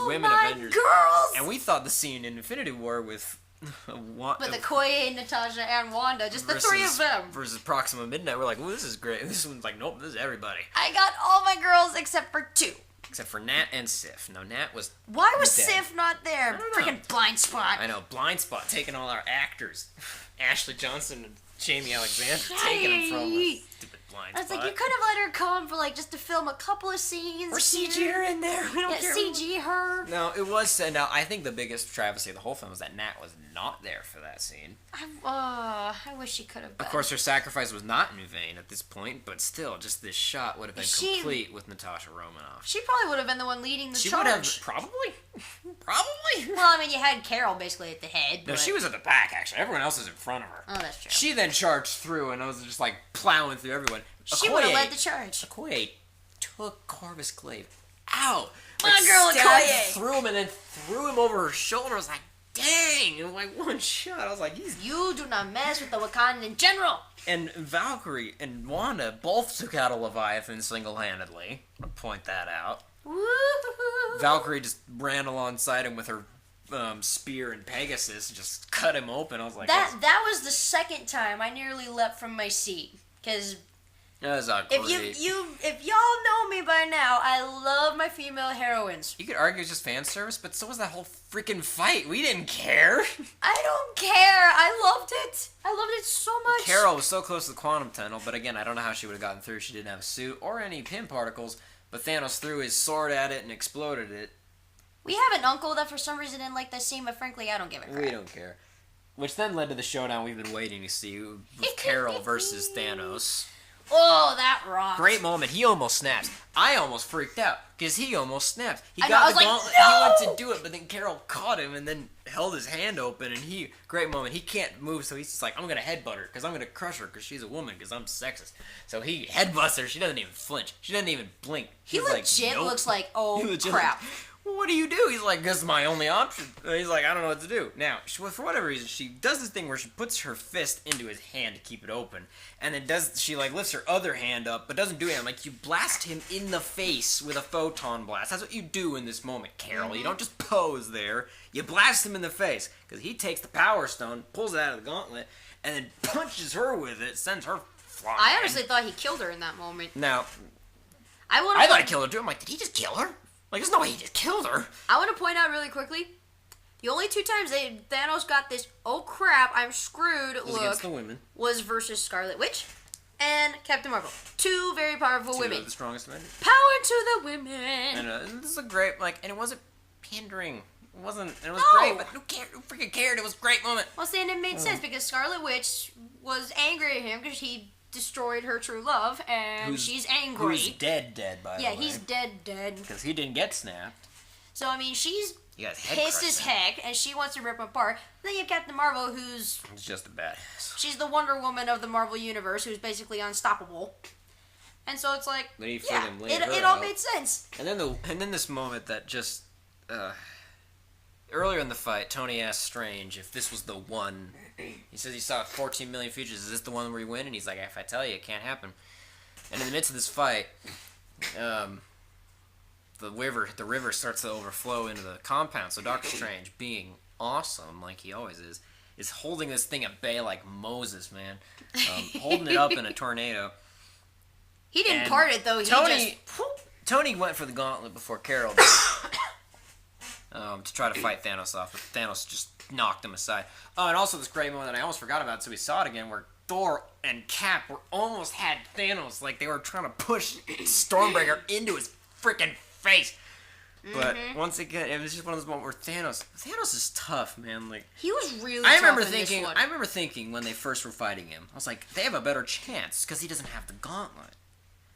women Avengers. Girls! And we thought the scene in Infinity War with Okoye, Natasha, and Wanda, just the three of them. Versus Proxima Midnight, we're like, ooh, this is great. This one's like, nope, this is everybody. I got all my girls except for two. Except for Nat and Sif. No, Nat was Why was dead. Sif not there? Freaking blind spot. I know, blind spot, taking all our actors. Ashley Johnson and Jamie Alexander taking them from us. Stupid blind spot. I was like, you could have let her come for like just to film a couple of scenes. Or CG her in there. We don't care. CG her. No, it was. Now, I think the biggest travesty of the whole film was that Nat was not there for that scene. I wish she could have been. Of course, her sacrifice was not in vain at this point, but still, just this shot would have been complete with Natasha Romanoff. She probably would have been the one leading the charge. She would have, probably. Well, I mean, you had Carol basically at the head. No, she was at the back, actually. Everyone else was in front of her. Oh, that's true. She then charged through, and I was just like plowing through everyone. She would have led the charge. Okoye took Corvus Glaive out. My girl Okoye! Threw him and then threw him over her shoulder. I was like, dang! In like one shot, I was like, You do not mess with the Wakandan general! And Valkyrie and Wanda both took out a Leviathan single-handedly. I'll point that out. Woo-hoo-hoo. Valkyrie just ran alongside him with her spear and Pegasus, just cut him open. I was like, that was the second time I nearly leapt from my seat. Because if y'all know me by now, I love my female heroines. You could argue it's just fan service, but so was that whole freaking fight. We didn't care. I don't care. I loved it. I loved it so much. Carol was so close to the quantum tunnel, but again, I don't know how she would have gotten through. She didn't have a suit or any pin particles, but Thanos threw his sword at it and exploded it. We have an uncle that for some reason didn't like that scene, but frankly, I don't give a crap. We don't care. Which then led to the showdown we've been waiting to see with Carol versus Thanos. Oh, that rocked. Great moment. He almost snaps. I almost freaked out because he almost snapped. He I got was the like, gauntlet. no! He went to do it, but then Carol caught him and then held his hand open. And great moment. He can't move, so he's just like, I'm gonna headbutt her because I'm gonna crush her because she's a woman because I'm sexist. So he headbutts her. She doesn't even flinch. She doesn't even blink. He legit nope. looks like, oh crap. Well, what do you do? He's like, this is my only option. He's like, I don't know what to do. Now, for whatever reason, she does this thing where she puts her fist into his hand to keep it open, and then she lifts her other hand up, but doesn't do anything. Like, you blast him in the face with a photon blast. That's what you do in this moment, Carol. You don't just pose there. You blast him in the face, because he takes the Power Stone, pulls it out of the gauntlet, and then punches her with it, sends her flying. I honestly thought he killed her in that moment. Now, I thought he killed her too. I'm like, did he just kill her? Like, there's no way he just killed her. I want to point out really quickly, the only two times Thanos got this, oh crap, I'm screwed look, against the women. Was versus Scarlet Witch and Captain Marvel. Two very powerful women. Two of the strongest men. Power to the women. And this is a great, and it wasn't pandering. wasn't. It was No. great, but who cared? Who freaking cared? It was a great moment. Well, see, and it made sense because Scarlet Witch was angry at him because he destroyed her true love, and she's angry. Who's dead, by the way. Yeah, he's dead. Because he didn't get snapped. So, I mean, she's He got his head pissed crushed as in. heck, and she wants to rip him apart. Then you have Captain Marvel, who's... He's just a badass. She's the Wonder Woman of the Marvel Universe, who's basically unstoppable. And so it's like, Then he yeah, freaking laid her it all out. made sense. And then this moment that just... earlier in the fight, Tony asked Strange if this was the one. He says he saw 14 million futures. Is this the one where we win? And he's like, if I tell you, it can't happen. And in the midst of this fight, the river starts to overflow into the compound. So Doctor Strange, being awesome like he always is holding this thing at bay like Moses, man. Holding it up in a tornado. He didn't And part it, though. Tony went for the gauntlet before Carol to try to fight Thanos off, but Thanos just knocked him aside. Oh, and also this great moment that I almost forgot about, so we saw it again, where Thor and Cap almost had Thanos, like they were trying to push Stormbreaker into his freaking face. But once again, it was just one of those moments where Thanos is tough, man. Like He was really I tough remember in this thinking, one. I remember thinking when they first were fighting him, I was like, they have a better chance because he doesn't have the gauntlet.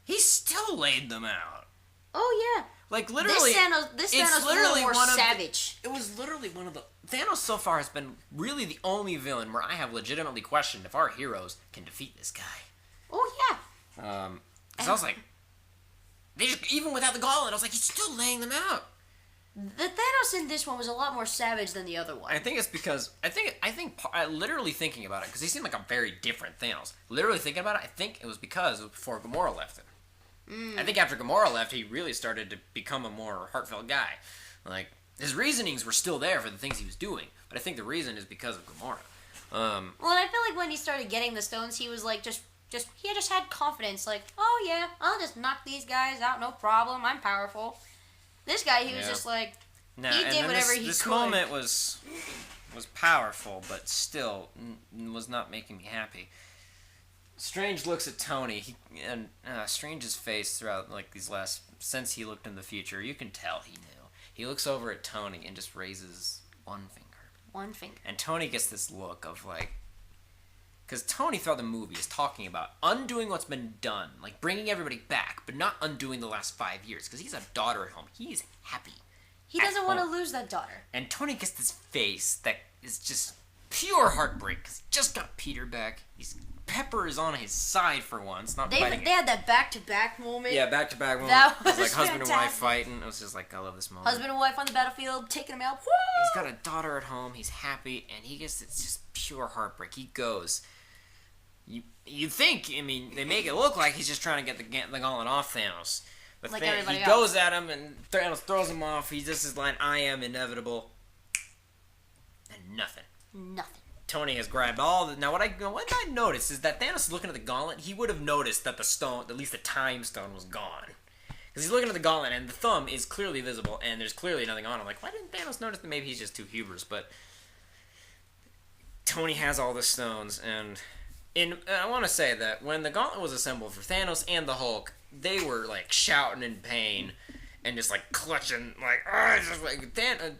He still laid them out. Oh, yeah. Like literally, This Thanos was a little more savage. It was literally one of the... Thanos so far has been really the only villain where I have legitimately questioned if our heroes can defeat this guy. Oh, yeah. Because I was like... They just, even without the gauntlet, I was like, he's still laying them out. The Thanos in this one was a lot more savage than the other one. I think it's because... literally thinking about it, because he seemed like a very different Thanos. Literally thinking about it, I think it was because it was before Gamora left him. I think after Gamora left, he really started to become a more heartfelt guy. Like, his reasonings were still there for the things he was doing, but I think the reason is because of Gamora. Well, and I feel like when he started getting the stones, he was like, he just had confidence, like, oh yeah, I'll just knock these guys out, no problem, I'm powerful. This guy, he was just like, he did whatever he could. This moment was powerful, but still was not making me happy. Strange looks at Tony, and Strange's face throughout since he looked in the future, you can tell he knew. He looks over at Tony and just raises one finger. One finger. And Tony gets this look of like, because Tony throughout the movie is talking about undoing what's been done, like bringing everybody back, but not undoing the last 5 years, because he's a daughter at home. He's happy. He doesn't want to lose that daughter. And Tony gets this face that is just pure heartbreak, because he just got Peter back. Pepper is on his side for once, not fighting. They had that back-to-back moment. Yeah, back-to-back moment. That it was like was husband and wife fantastic. fighting. It was just like, I love this moment. Husband and wife on the battlefield, taking him out. Woo! He's got a daughter at home. He's happy, and he gets it's just pure heartbreak. He goes. You think? I mean, they make it look like he's just trying to get the gauntlet off Thanos, but Like he everybody goes at him, and Thanos throws him off. He just his line, "I am inevitable," and nothing. Nothing. Tony has grabbed all the... Now, what I noticed is that Thanos is looking at the gauntlet. He would have noticed that the stone, at least the time stone, was gone. Because he's looking at the gauntlet, and the thumb is clearly visible, and there's clearly nothing on it. I'm like, why didn't Thanos notice that? Maybe he's just too hubris, but... Tony has all the stones, and I want to say that when the gauntlet was assembled for Thanos and the Hulk, they were, like, shouting in pain... And just like clutching,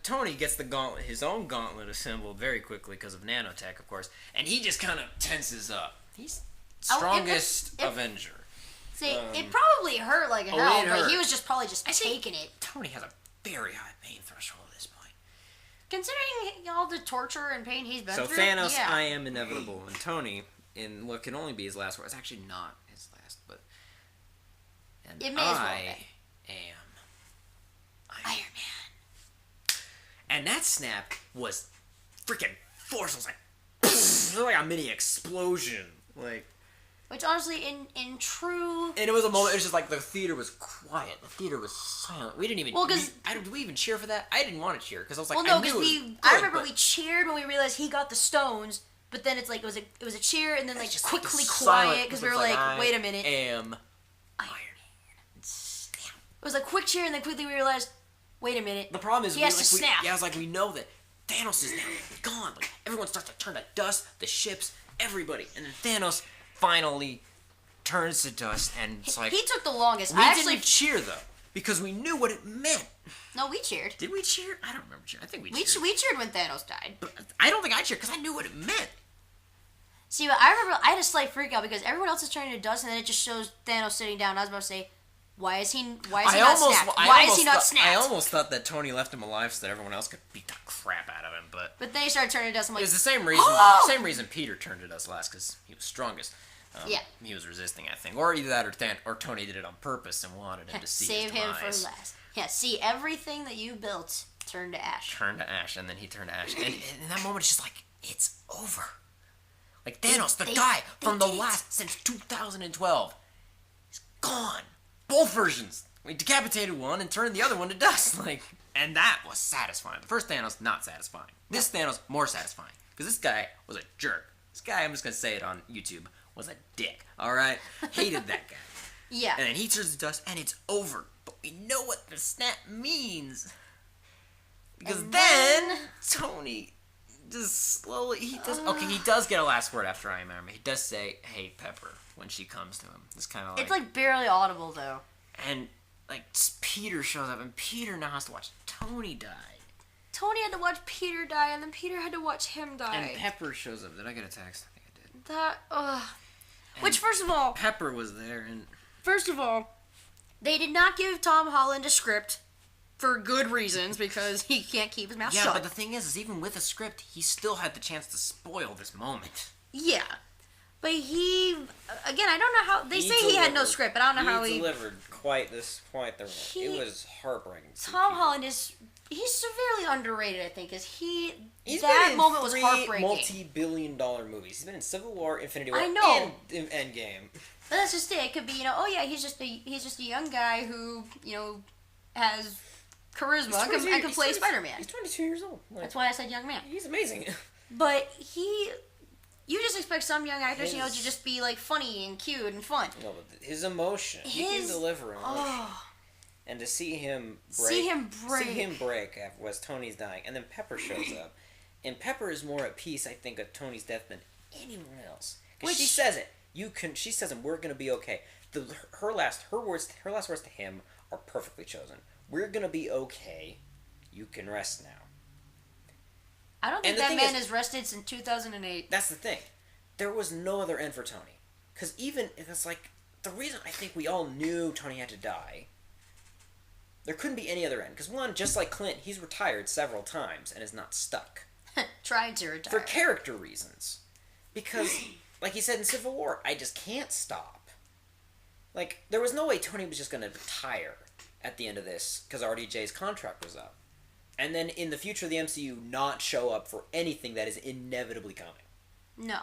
Tony gets the gauntlet, his own gauntlet assembled very quickly because of nanotech, of course, and he just kind of tenses up. He's strongest Avenger. See, it probably hurt like hell, but he was just probably taking it. Tony has a very high pain threshold at this point. Considering all the torture and pain he's been so through, Thanos, yeah. I am inevitable, and Tony, in what can only be his last word, it's actually not his last, but and it may as well am Iron Man. And that snap was freaking force. It was like, it was like a mini explosion. Like, which honestly, in true... And it was a moment, it was just like the theater was quiet. The theater was silent. We didn't even... Well, because... Did we even cheer for that? I didn't want to cheer, because I was like, well, no, because I remember but... we cheered when we realized he got the stones, but then it's like, it was a cheer, and then like just quickly like quiet, because we were like, wait a minute. I am Iron Man. It was a quick cheer, and then quickly we realized, wait a minute. The problem is, he has to snap. I was like, we know that Thanos is now gone. Like, everyone starts to turn to dust, the ships, everybody. And then Thanos finally turns to dust, and it's like... He took the longest. We didn't cheer, though. because we knew what it meant. No, we cheered. Did we cheer? I don't remember cheering. I think we cheered. We cheered when Thanos died. But I don't think I cheered because I knew what it meant. See, but I remember I had a slight freak out because everyone else is turning to dust, and then it just shows Thanos sitting down. I was about to say, why is he not snapped? Why is he not snapped? I almost thought that Tony left him alive so that everyone else could beat the crap out of him, but then he started turning to dust. I'm like, it was the same reason. Oh! Same reason Peter turned to dust last because he was strongest. Yeah, he was resisting, I think, or either that or Tony did it on purpose and wanted him to see save his him demise. for last. Yeah, see everything that you built turn to ash. Turn to ash, and then he turned to ash, and in that moment, it's just like it's over. Like Thanos, the guy from the last since 2012, is gone. Both versions. We decapitated one and turned the other one to dust. And that was satisfying. The first Thanos, not satisfying. This Thanos, more satisfying. Because this guy was a jerk. This guy, I'm just going to say it on YouTube, was a dick. Alright? Hated that guy. Yeah. And then he turns to dust, and it's over. But we know what the snap means. Because then Tony just slowly, he does get a last word after Iron Man. He does say, hey, Pepper, when she comes to him. It's kind of like... It's like barely audible, though. And, Peter shows up, and Peter now has to watch Tony die. Tony had to watch Peter die, and then Peter had to watch him die. And Pepper shows up. Did I get a text? I think I did. That, which, first of all... Pepper was there, and... First of all, they did not give Tom Holland a script for good reasons, because he can't keep his mouth shut. Yeah, but the thing is even with a script, he still had the chance to spoil this moment. Yeah. But he... Again, I don't know how... They say he had no script, but I don't know how he... delivered quite the it was heartbreaking. Tom Holland is... He's severely underrated, I think, because He's that been in moment was 3 heartbreaking. multi-billion-dollar movies. He's been in Civil War, Infinity War, I know. and Endgame. But that's just it. It could be, he's just a young guy who, has charisma and can play Spider-Man. He's 22 years old. That's why I said young man. He's amazing. But you just expect some young actors, to just be, funny and cute and fun. No, but his emotion. He can deliver emotion. Oh. And to see him break as Tony's dying, and then Pepper shows up, and Pepper is more at peace, I think, at Tony's death than anyone else. Because she says it. She says, "We're gonna be okay." Her last words to him are perfectly chosen. We're gonna be okay. You can rest now. I don't think that man has rested since 2008. That's the thing. There was no other end for Tony, because even if it's the reason I think we all knew Tony had to die. There couldn't be any other end. Because one, just like Clint, he's retired several times and is not stuck. Tried to retire. For character reasons. Because, like he said in Civil War, I just can't stop. There was no way Tony was just going to retire at the end of this because RDJ's contract was up. And then in the future of the MCU, not show up for anything that is inevitably coming. No.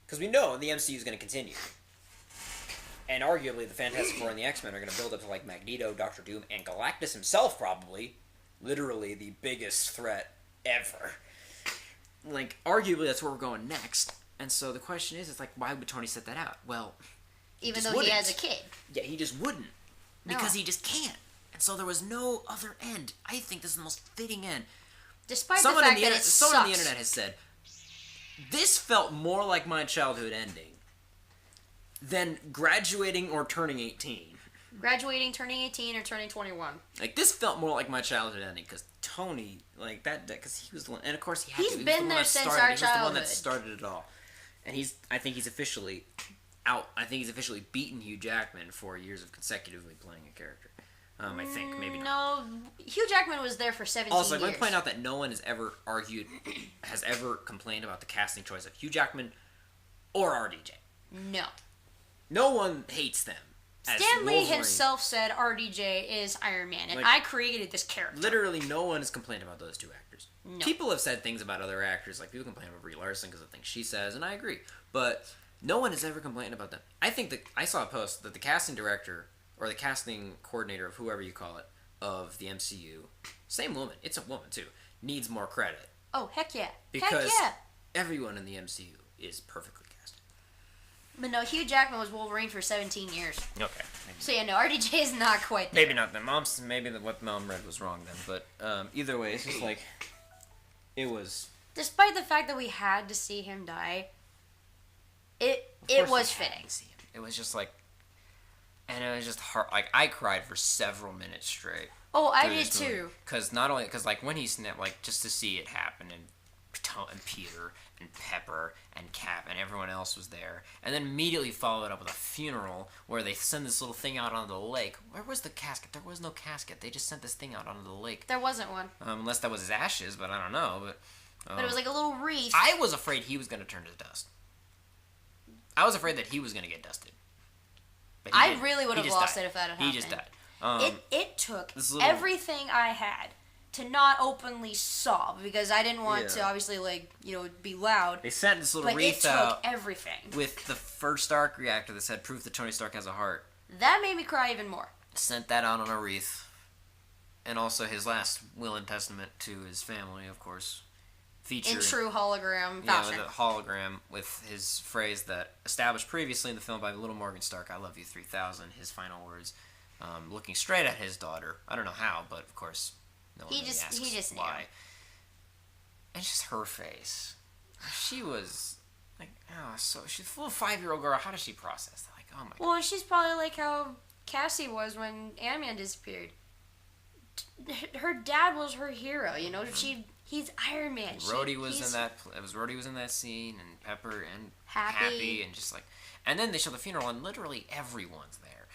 Because we know the MCU is going to continue. And arguably, the Fantastic Four and the X-Men are going to build up to, Magneto, Doctor Doom, and Galactus himself, probably. Literally the biggest threat ever. Arguably, that's where we're going next. And so the question is, why would Tony set that out? Well, even though he has a kid. Yeah, he just wouldn't. Because he just can't. And so there was no other end. I think this is the most fitting end. Despite the fact that it sucks. Someone on the internet has said, this felt more like my childhood ending than graduating or turning 18. Graduating, turning 18, or turning 21. This felt more like my childhood ending, because Tony, because he was the one, and of course he had to. He's been there since our childhood. He was the one that started it all. And I think he's officially out. I think he's officially beaten Hugh Jackman for years of consecutively playing a character. I think, maybe not. No, Hugh Jackman was there for 17 years. Also, I'm going to point out that no one has ever complained about the casting choice of Hugh Jackman or RDJ. No. No one hates them. Stan Lee himself said RDJ is Iron Man, and I created this character. Literally, no one has complained about those two actors. No. People have said things about other actors, people complain about Brie Larson because of things she says, and I agree. But no one has ever complained about them. I think that I saw a post that the casting director, or the casting coordinator of whoever you call it, of the MCU, same woman, it's a woman too, needs more credit. Oh, heck yeah. Because everyone in the MCU is perfectly casted. But no, Hugh Jackman was Wolverine for 17 years. Okay. So yeah, no, RDJ is not quite there. Maybe not. Maybe what Mom read was wrong then. But either way, it's just it was. Despite the fact that we had to see him die, it was fitting. It was just And it was just hard. Like, I cried for several minutes straight. Oh, I did too. Because like, when he snapped, like, just to see it happen, and Peter, and Pepper, and Cap, and everyone else was there. And then immediately followed up with a funeral, where they send this little thing out onto the lake. Where was the casket? There was no casket. They just sent this thing out onto the lake. There wasn't one. Unless that was his ashes, but I don't know. But it was like a little wreath. I was afraid he was going to turn to dust. I was afraid that he was going to get dusted. I really would have lost it if that had happened. He just died. It took everything I had to not openly sob, because I didn't want to obviously, like, be loud. They sent this little wreath out. But it took everything. With the first Stark reactor that said proof that Tony Stark has a heart. That made me cry even more. Sent that out on a wreath. And also his last will and testament to his family, of course. In true hologram fashion. Yeah, with a hologram with his phrase that established previously in the film by Little Morgan Stark, "I love you 3000," his final words, looking straight at his daughter. I don't know how, but of course, no one really asks why. Knew. And just her face. She was like, she's a full 5-year-old girl. How does she process that? Like, oh my god. Well, she's probably like how Cassie was when Ant-Man disappeared. Her dad was her hero, He's Iron Man. Rhodey was in that. It was Rhodey was in that scene, and Pepper and Happy, and just like, and then they show the funeral, and literally everyone's there,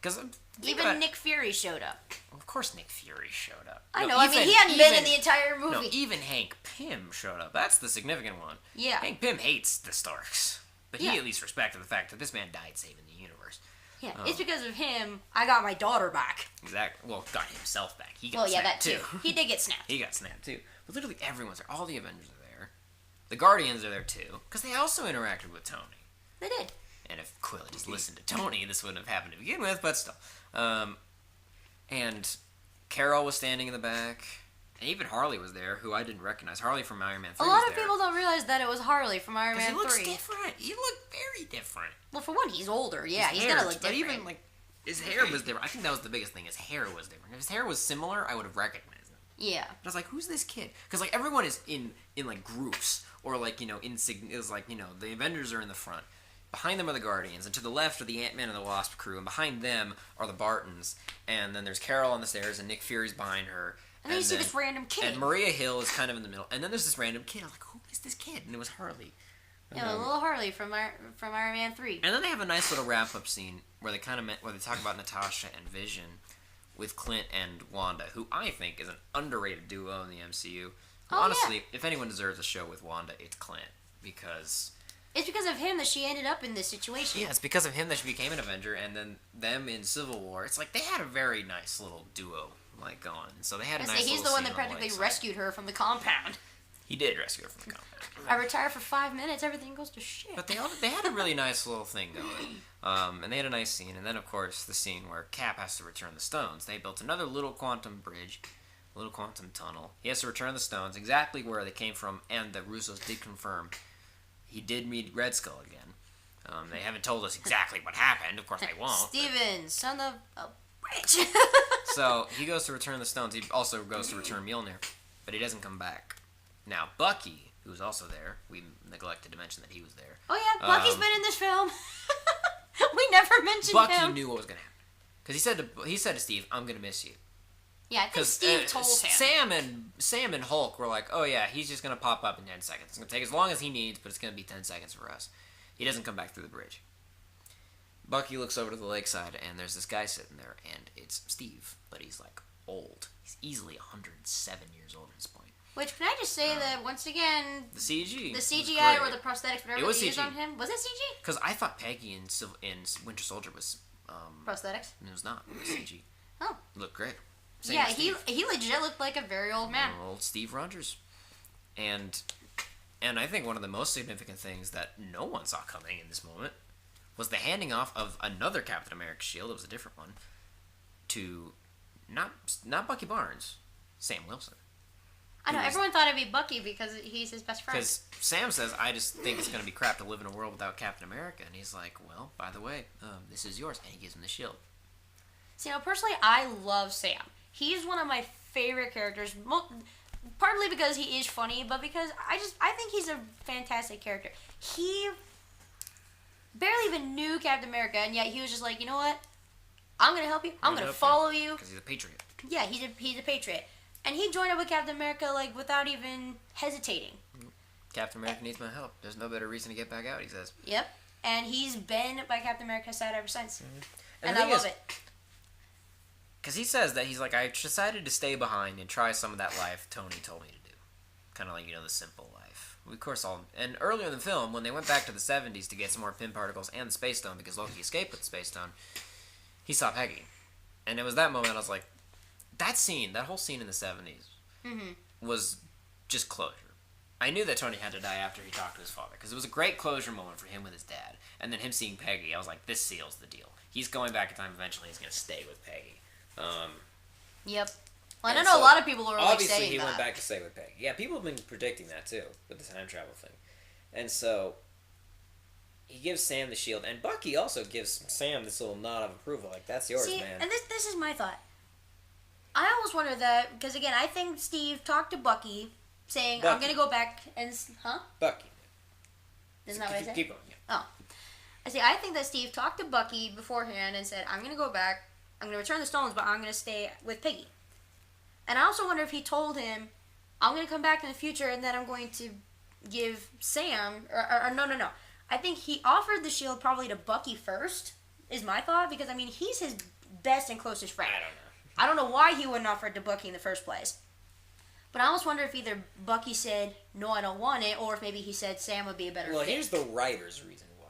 because even Nick Fury showed up. Of course, Nick Fury showed up. I know. He hadn't been in the entire movie. No, even Hank Pym showed up. That's the significant one. Yeah. Hank Pym hates the Starks, but he at least respected the fact that this man died saving the universe. Yeah, it's because of him I got my daughter back. Exactly. Well, got himself back. He got snapped that too. He did get snapped. He got snapped too. But literally everyone's there. All the Avengers are there. The Guardians are there too, because they also interacted with Tony. They did. And if Quill had just listened to Tony, this wouldn't have happened to begin with, but still. And Carol was standing in the back. And even Harley was there, who I didn't recognize. Harley from Iron Man 3 A lot of people don't realize that it was Harley from Iron Man 3. He looks different. He looked very different. Well, for one, he's older. Yeah, he's gonna look different. But even, like, his hair was different. I think that was the biggest thing. His hair was different. If his hair was similar, I would have recognized him. Yeah. But I was like, who's this kid? Because, like, everyone is in like, groups. Or, like, the Avengers are in the front. Behind them are the Guardians. And to the left are the Ant-Man and the Wasp crew. And behind them are the Bartons. And then there's Carol on the stairs, and Nick Fury's behind her. And then you see this random kid. And Maria Hill is kind of in the middle. And then there's this random kid. I'm like, who is this kid? And it was Harley. Yeah, little Harley from Iron Man 3. And then they have a nice little wrap-up scene where they where they talk about Natasha and Vision with Clint and Wanda, who I think is an underrated duo in the MCU. Honestly, if anyone deserves a show with Wanda, it's Clint, because it's because of him that she ended up in this situation. Yeah, it's because of him that she became an Avenger, and then them in Civil War. It's like they had a very nice little duo going. So they had a nice little he's the one that practically rescued her from the compound. He did rescue her from the compound. I retire for 5 minutes, everything goes to shit. But they had a really nice little thing going. And they had a nice scene. And then, of course, the scene where Cap has to return the stones. They built another little quantum bridge, a little quantum tunnel. He has to return the stones exactly where they came from, and the Russos did confirm he did meet Red Skull again. They haven't told us exactly what happened. Of course, they won't. Steven, son of a bitch. So, he goes to return the stones. He also goes to return Mjolnir. But he doesn't come back. Now, Bucky, who's also there, we neglected to mention that he was there. Oh yeah, Bucky's been in this film. We never mentioned him. Bucky knew what was going to happen. Because he said to Steve, "I'm going to miss you." Yeah, I think Steve told him. Sam and Hulk were like, "Oh yeah, he's just going to pop up in 10 seconds. It's going to take as long as he needs, but it's going to be 10 seconds for us." He doesn't come back through the bridge. Bucky looks over to the lakeside, and there's this guy sitting there, and it's Steve, but he's like old. He's easily 107 years old at this point. Which, can I just say that, once again... The CGI or the prosthetics, whatever they used on him. Was it CG? Because I thought Peggy in Winter Soldier was... prosthetics? It was not. It was CG. Oh. It looked great. Yeah, he legit looked like a very old man. Old Steve Rogers. And I think one of the most significant things that no one saw coming in this moment was the handing off of another Captain America shield, it was a different one, to not Bucky Barnes, Sam Wilson. I know, everyone thought it'd be Bucky because he's his best friend. Because Sam says, "I just think it's going to be crap to live in a world without Captain America." And he's like, "Well, by the way, this is yours." And he gives him the shield. See, personally, I love Sam. He's one of my favorite characters, partly because he is funny, but because I think he's a fantastic character. He barely even knew Captain America, and yet he was just like, you know what? I'm gonna help you. I'm gonna follow you. Because he's a patriot. Yeah, he's a patriot, and he joined up with Captain America like without even hesitating. Captain America needs my help. There's no better reason to get back out, he says. Yep, and he's been by Captain America's side ever since, and I love it. Because he says that he's like, I decided to stay behind and try some of that life Tony told me to do. Kind of like, the simple life. We, of course, and earlier in the film, when they went back to the 70s to get some more pin particles and the Space Stone, because Loki escaped with the Space Stone, he saw Peggy. And it was that moment I was like, that whole scene in the 70s was just closure. I knew that Tony had to die after he talked to his father, because it was a great closure moment for him with his dad. And then him seeing Peggy, I was like, this seals the deal. He's going back in time eventually, he's going to stay with Peggy. Yep. Well, I know a lot of people were like saying that. Obviously, he went back to stay with Peggy. Yeah, people have been predicting that too with the time travel thing, and so he gives Sam the shield, and Bucky also gives Sam this little nod of approval, like that's yours, man. And this is my thought. I always wonder that because again, I think Steve talked to Bucky, saying, "I'm gonna go back and Bucky. Isn't that what I said? Keep going. Yeah. Oh, I think that Steve talked to Bucky beforehand and said, "I'm gonna go back. I'm gonna return the stones, but I'm gonna stay with Peggy." And I also wonder if he told him, I'm going to come back in the future and then I'm going to give Sam... Or no. I think he offered the shield probably to Bucky first, is my thought. Because, I mean, he's his best and closest friend. I don't know why he wouldn't offer it to Bucky in the first place. But I almost wonder if either Bucky said, no, I don't want it, or if maybe he said Sam would be a better fit. Well, here's the writer's reason why.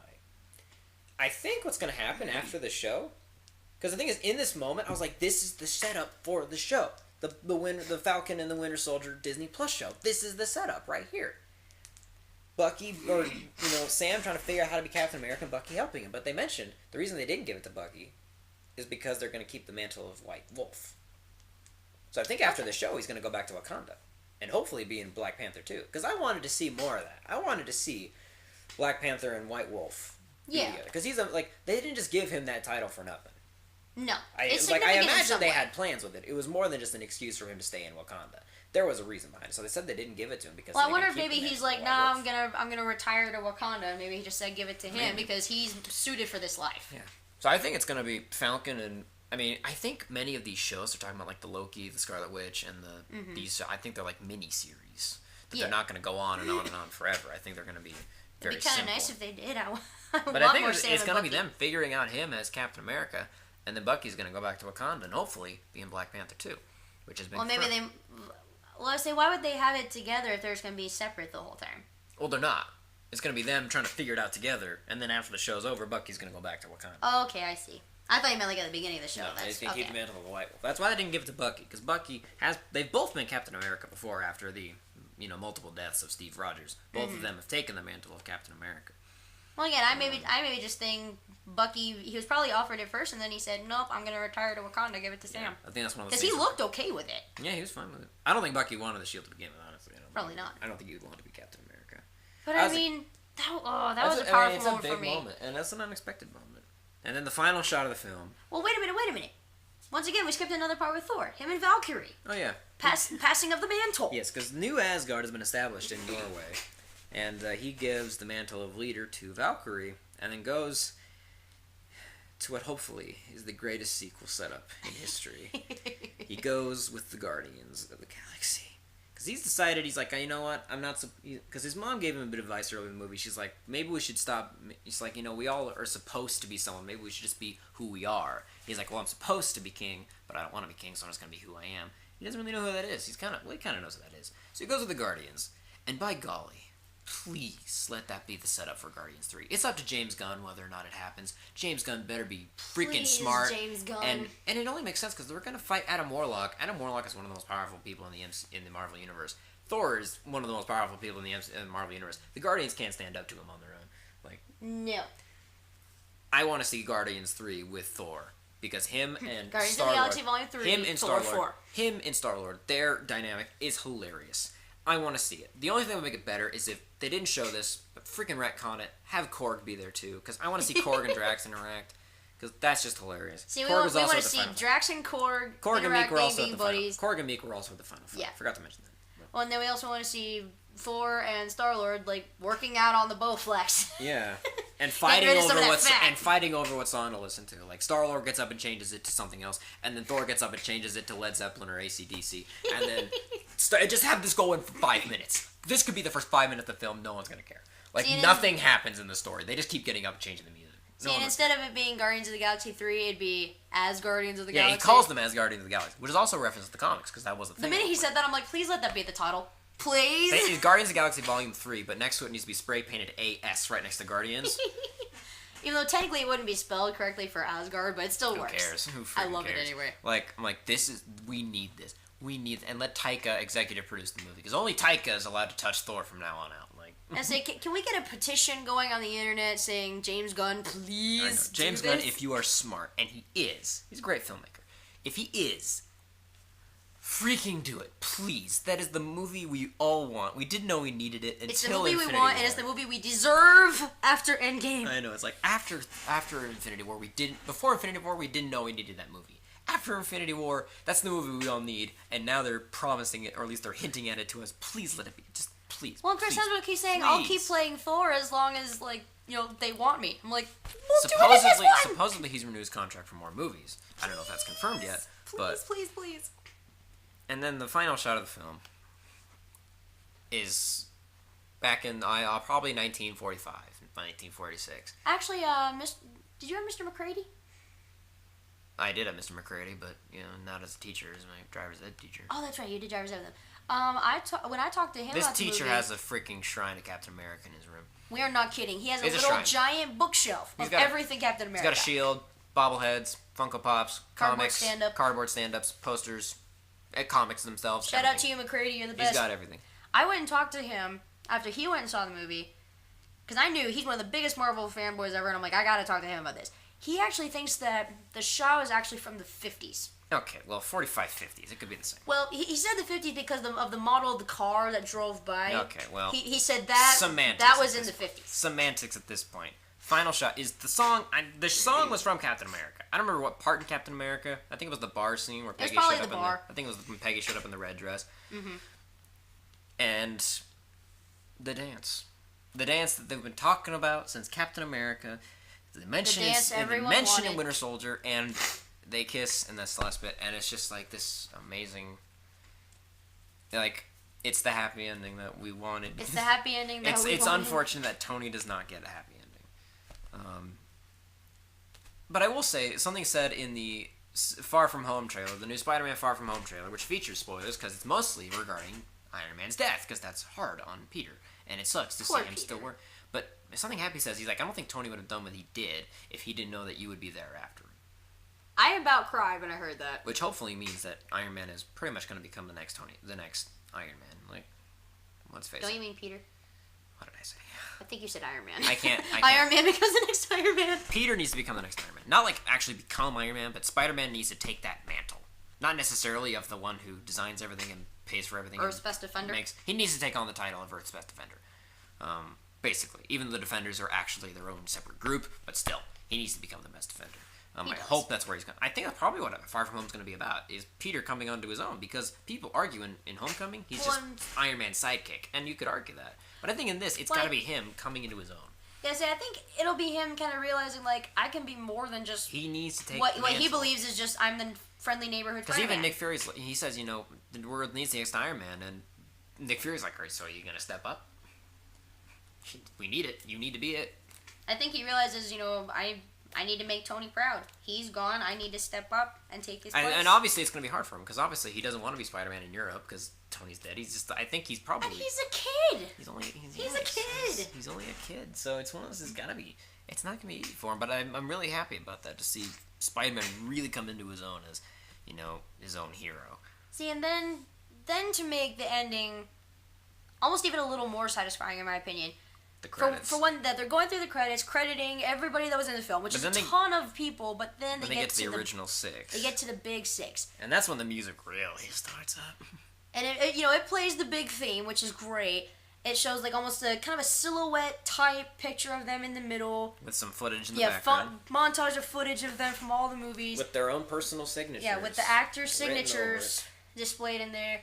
I think what's going to happen after the show... Because the thing is, in this moment, I was like, this is the setup for the show. The Falcon and the Winter Soldier Disney Plus show. This is the setup right here. Bucky, or, Sam trying to figure out how to be Captain America and Bucky helping him. But they mentioned the reason they didn't give it to Bucky is because they're going to keep the mantle of White Wolf. So I think after the show, he's going to go back to Wakanda. And hopefully be in Black Panther too. Because I wanted to see more of that. I wanted to see Black Panther and White Wolf together. Because he's they didn't just give him that title for nothing. No. I imagine they had plans with it. It was more than just an excuse for him to stay in Wakanda. There was a reason behind it. So they said they didn't give it to him because. Well, I wonder if maybe he's like, nah, I'm gonna retire to Wakanda. Maybe he just said give it to him because he's suited for this life. Yeah. So I think it's gonna be Falcon and I think many of these shows are talking about like the Loki, the Scarlet Witch, and these. I think they're like mini series that they're not gonna go on and on and on forever. I think they're gonna be very. It'd be kind of nice if they did. But I think it's gonna be them figuring out him as Captain America. And then Bucky's going to go back to Wakanda and hopefully be in Black Panther too, which has been confirmed. Maybe I say, why would they have it together if they're just going to be separate the whole time? Well, they're not. It's going to be them trying to figure it out together, and then after the show's over, Bucky's going to go back to Wakanda. Oh, okay, I see. I thought you meant like at the beginning of the show. No, they can keep the mantle of the White Wolf. That's why they didn't give it to Bucky, because Bucky they've both been Captain America before after the, multiple deaths of Steve Rogers. Both of them have taken the mantle of Captain America. Well, again, I maybe just think Bucky, he was probably offered it first, and then he said, nope, I'm going to retire to Wakanda, give it to Sam. I think that's one of the because he looked okay with it. Yeah, he was fine with it. I don't think Bucky wanted the shield to begin with, honestly. Probably not. I don't think he would want to be Captain America. But that was a powerful moment for me. It's a big moment, and that's an unexpected moment. And then the final shot of the film. Well, wait a minute. Once again, we skipped another part with Thor. Him and Valkyrie. Oh, yeah. Passing of the mantle. Yes, because New Asgard has been established in Norway. And he gives the mantle of leader to Valkyrie, and then goes to what hopefully is the greatest sequel setup in history. He goes with the Guardians of the Galaxy. Because he's decided, he's like, you know what, I'm not... Because his mom gave him a bit of advice early in the movie. She's like, maybe we should stop... He's like, we all are supposed to be someone. Maybe we should just be who we are. He's like, well, I'm supposed to be king, but I don't want to be king, so I'm just going to be who I am. He doesn't really know who that is. He kind of knows who that is. So he goes with the Guardians. And by golly... Please let that be the setup for Guardians 3. It's up to James Gunn whether or not it happens. James Gunn better be freaking smart. James Gunn. And it only makes sense because they're going to fight Adam Warlock. Adam Warlock is one of the most powerful people in the Marvel Universe. Thor is one of the most powerful people in the Marvel Universe. The Guardians can't stand up to him on their own. No. I want to see Guardians 3 with Thor. Because him and Guardians Star-Lord... of the Galaxy Volume 3, him and Thor Star-Lord, 4. Him and Star-Lord, their dynamic is hilarious. I want to see it. The only thing that would make it better is if they didn't show this, but freaking retcon it, have Korg be there too, because I want to see Korg and Drax interact, because that's just hilarious. See, we want to see Drax and Korg interacting, being buddies. Korg and Meek were also at the final fight. Yeah. Forgot to mention that. Well, and then we also want to see Thor and Star-Lord, working out on the Bowflex. Yeah. fighting rid of some over of that fat. fighting over what song to listen to. Like Star-Lord gets up and changes it to something else, and then Thor gets up and changes it to Led Zeppelin or AC/DC, and then just have this going for 5 minutes. This could be the first 5 minutes of the film. No one's gonna care. Like nothing happens in the story. They just keep getting up and changing the music. And instead of it being Guardians of the Galaxy 3, it'd be as Guardians of the Galaxy. Yeah, he calls them as Guardians of the Galaxy, which is also a reference to the comics, because that was the thing. The minute he said that, I'm like, please let that be the title. Please? It's Guardians of the Galaxy Volume 3, but next to it needs to be spray painted AS right next to Guardians. Even though technically it wouldn't be spelled correctly for Asgard, but it still works. Who cares? Who I love cares? it anyway. Like, I'm like, we need this. And let Taika executive produce the movie, because only Taika is allowed to touch Thor from now on out. I say, can we get a petition going on the internet saying, James Gunn, please James Gunn, if you are smart, and he's a great filmmaker. If he is, freaking do it, please. That is the movie we all want. We didn't know we needed it until It's the movie Infinity we want, War. and it's the movie we deserve after Endgame. I know, it's like after Infinity War, before Infinity War, we didn't know we needed that movie. After Infinity War, that's the movie we all need, and now they're promising it, or at least they're hinting at it to us. Please let it be. Just please. Well, Chris Hemsworth keeps saying, please. I'll keep playing Thor as long as, they want me. I'm like, we'll do it in this one! Supposedly he's renewed his contract for more movies. I don't know if that's confirmed yet. Please. And then the final shot of the film is back in probably 1945, 1946. Actually, did you have Mr. McCready? I did have Mr. McCready, but not as a teacher, as my driver's ed teacher. Oh, that's right, you did driver's ed with him. When I talked to him this about the teacher movie, has a freaking shrine of Captain America in his room. We are not kidding. He has a It's a little shrine. giant bookshelf of everything Captain America. He's got a shield, bobbleheads, Funko Pops, comics, cardboard stand-ups, posters, comics themselves. Shout out to you, McCready. You're the best. He's got everything. I went and talked to him after he went and saw the movie, because I knew he's one of the biggest Marvel fanboys ever, and I'm like, I gotta talk to him about this. He actually thinks that the Shaw is actually from the 50s. Okay, well, 45, 50s. It could be the same. Well, he said the 50s because of the model of the car that drove by. Okay, well... He said that semantics that was in the 50s. Semantics at this point. Final shot is the song... the song was from Captain America. I don't remember what part in Captain America. I think it was the bar scene where Peggy showed up in the... I think it was when Peggy showed up in the red dress. Mm-hmm. And the dance. The dance that they've been talking about since Captain America. They mention it in Winter Soldier, and... They kiss, and that's the last bit, and it's just like this amazing, it's the happy ending that we wanted. It's the happy ending that we wanted. It's unfortunate that Tony does not get a happy ending. But I will say, something said in the Far From Home trailer, the new Spider-Man Far From Home trailer, which features spoilers, because it's mostly regarding Iron Man's death, because that's hard on Peter, and it sucks to see him still work. But something happy says, he's like, I don't think Tony would have done what he did if he didn't know that you would be there after him. I about cried when I heard that. Which hopefully means that Iron Man is pretty much going to become the next Iron Man. Let's face it. Don't you mean Peter? What did I say? I think you said Iron Man. I can't. Iron Man becomes the next Iron Man. Peter needs to become the next Iron Man. Not actually become Iron Man, but Spider-Man needs to take that mantle. Not necessarily of the one who designs everything and pays for everything. Earth's Best Defender. He needs to take on the title of Earth's Best Defender. Basically, even though the Defenders are actually their own separate group, but still, he needs to become the best Defender. I hope that's where he's going. I think that's probably what Far From Home is going to be about, is Peter coming onto his own, because people argue in Homecoming, he's just Iron Man's sidekick, and you could argue that. But I think in this, it's got to be him coming into his own. Yeah, I think it'll be him kind of realizing, I can be more than just... He needs to take what he believes is just, I'm the friendly neighborhood Because even Nick Fury's, he says, the world needs the next Iron Man, and Nick Fury's like, all right, so are you going to step up? We need it. You need to be it. I think he realizes, I need to make Tony proud. He's gone. I need to step up and take his place. And obviously it's going to be hard for him, because obviously he doesn't want to be Spider-Man in Europe, because Tony's dead. I think he's probably... And he's a kid! He's a kid! He's only a kid, so it's one of those, it's not going to be easy for him, but I'm really happy about that, to see Spider-Man really come into his own as, his own hero. See, and then to make the ending almost even a little more satisfying, in my opinion... The credits. For one, that they're going through the credits, crediting everybody that was in the film, which is a ton of people, but then they get to the original six. They get to the big six. And that's when the music really starts up. And it plays the big theme, which is great. It shows almost a kind of a silhouette type picture of them in the middle. With some footage in the background. Montage of footage of them from all the movies. With their own personal signatures. Yeah, with the actors' signatures displayed in there.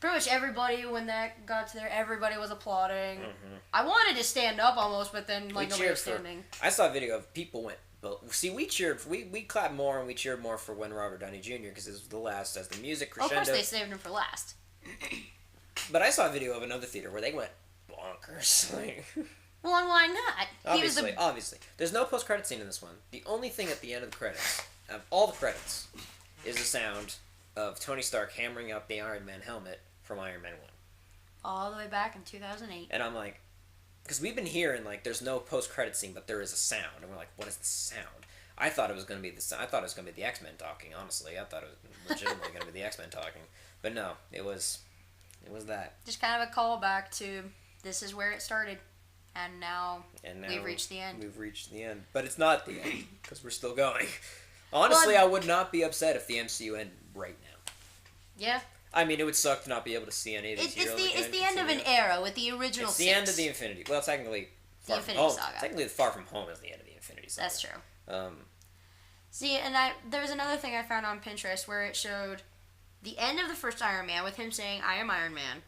Pretty much everybody, when that got to there, everybody was applauding. Mm-hmm. I wanted to stand up almost, but then like nobody was standing. I saw a video of people went. See, we cheered. We clapped more and we cheered more for when Robert Downey Jr. because it was the last as the music crescendo. Of course, they saved him for last. But I saw a video of another theater where they went bonkers. Well, and why not? Obviously. There's no post-credit scene in this one. The only thing at the end of the credits, of all the credits, is the sound of Tony Stark hammering up the Iron Man helmet from Iron Man 1. All the way back in 2008. And I'm like, because we've been hearing, like, there's no post-credit scene, but there is a sound. And we're like, what is the sound? I thought it was going to be the X-Men talking, honestly. I thought it was legitimately going to be the X-Men talking. But no, it was that. Just kind of a callback to this is where it started. And now we've reached the end. We've reached the end. But it's not the end, because we're still going. Honestly, I would not be upset if the MCU ended right now. Yeah. I mean, it would suck to not be able to see any of these heroes again. It's the end of an era with the original It's the end of the Infinity. Well, technically, the Infinity Saga. Technically, the Far From Home is the end of the Infinity Saga. That's true. See, and there was another thing I found on Pinterest where it showed the end of the first Iron Man with him saying, "I am Iron Man,"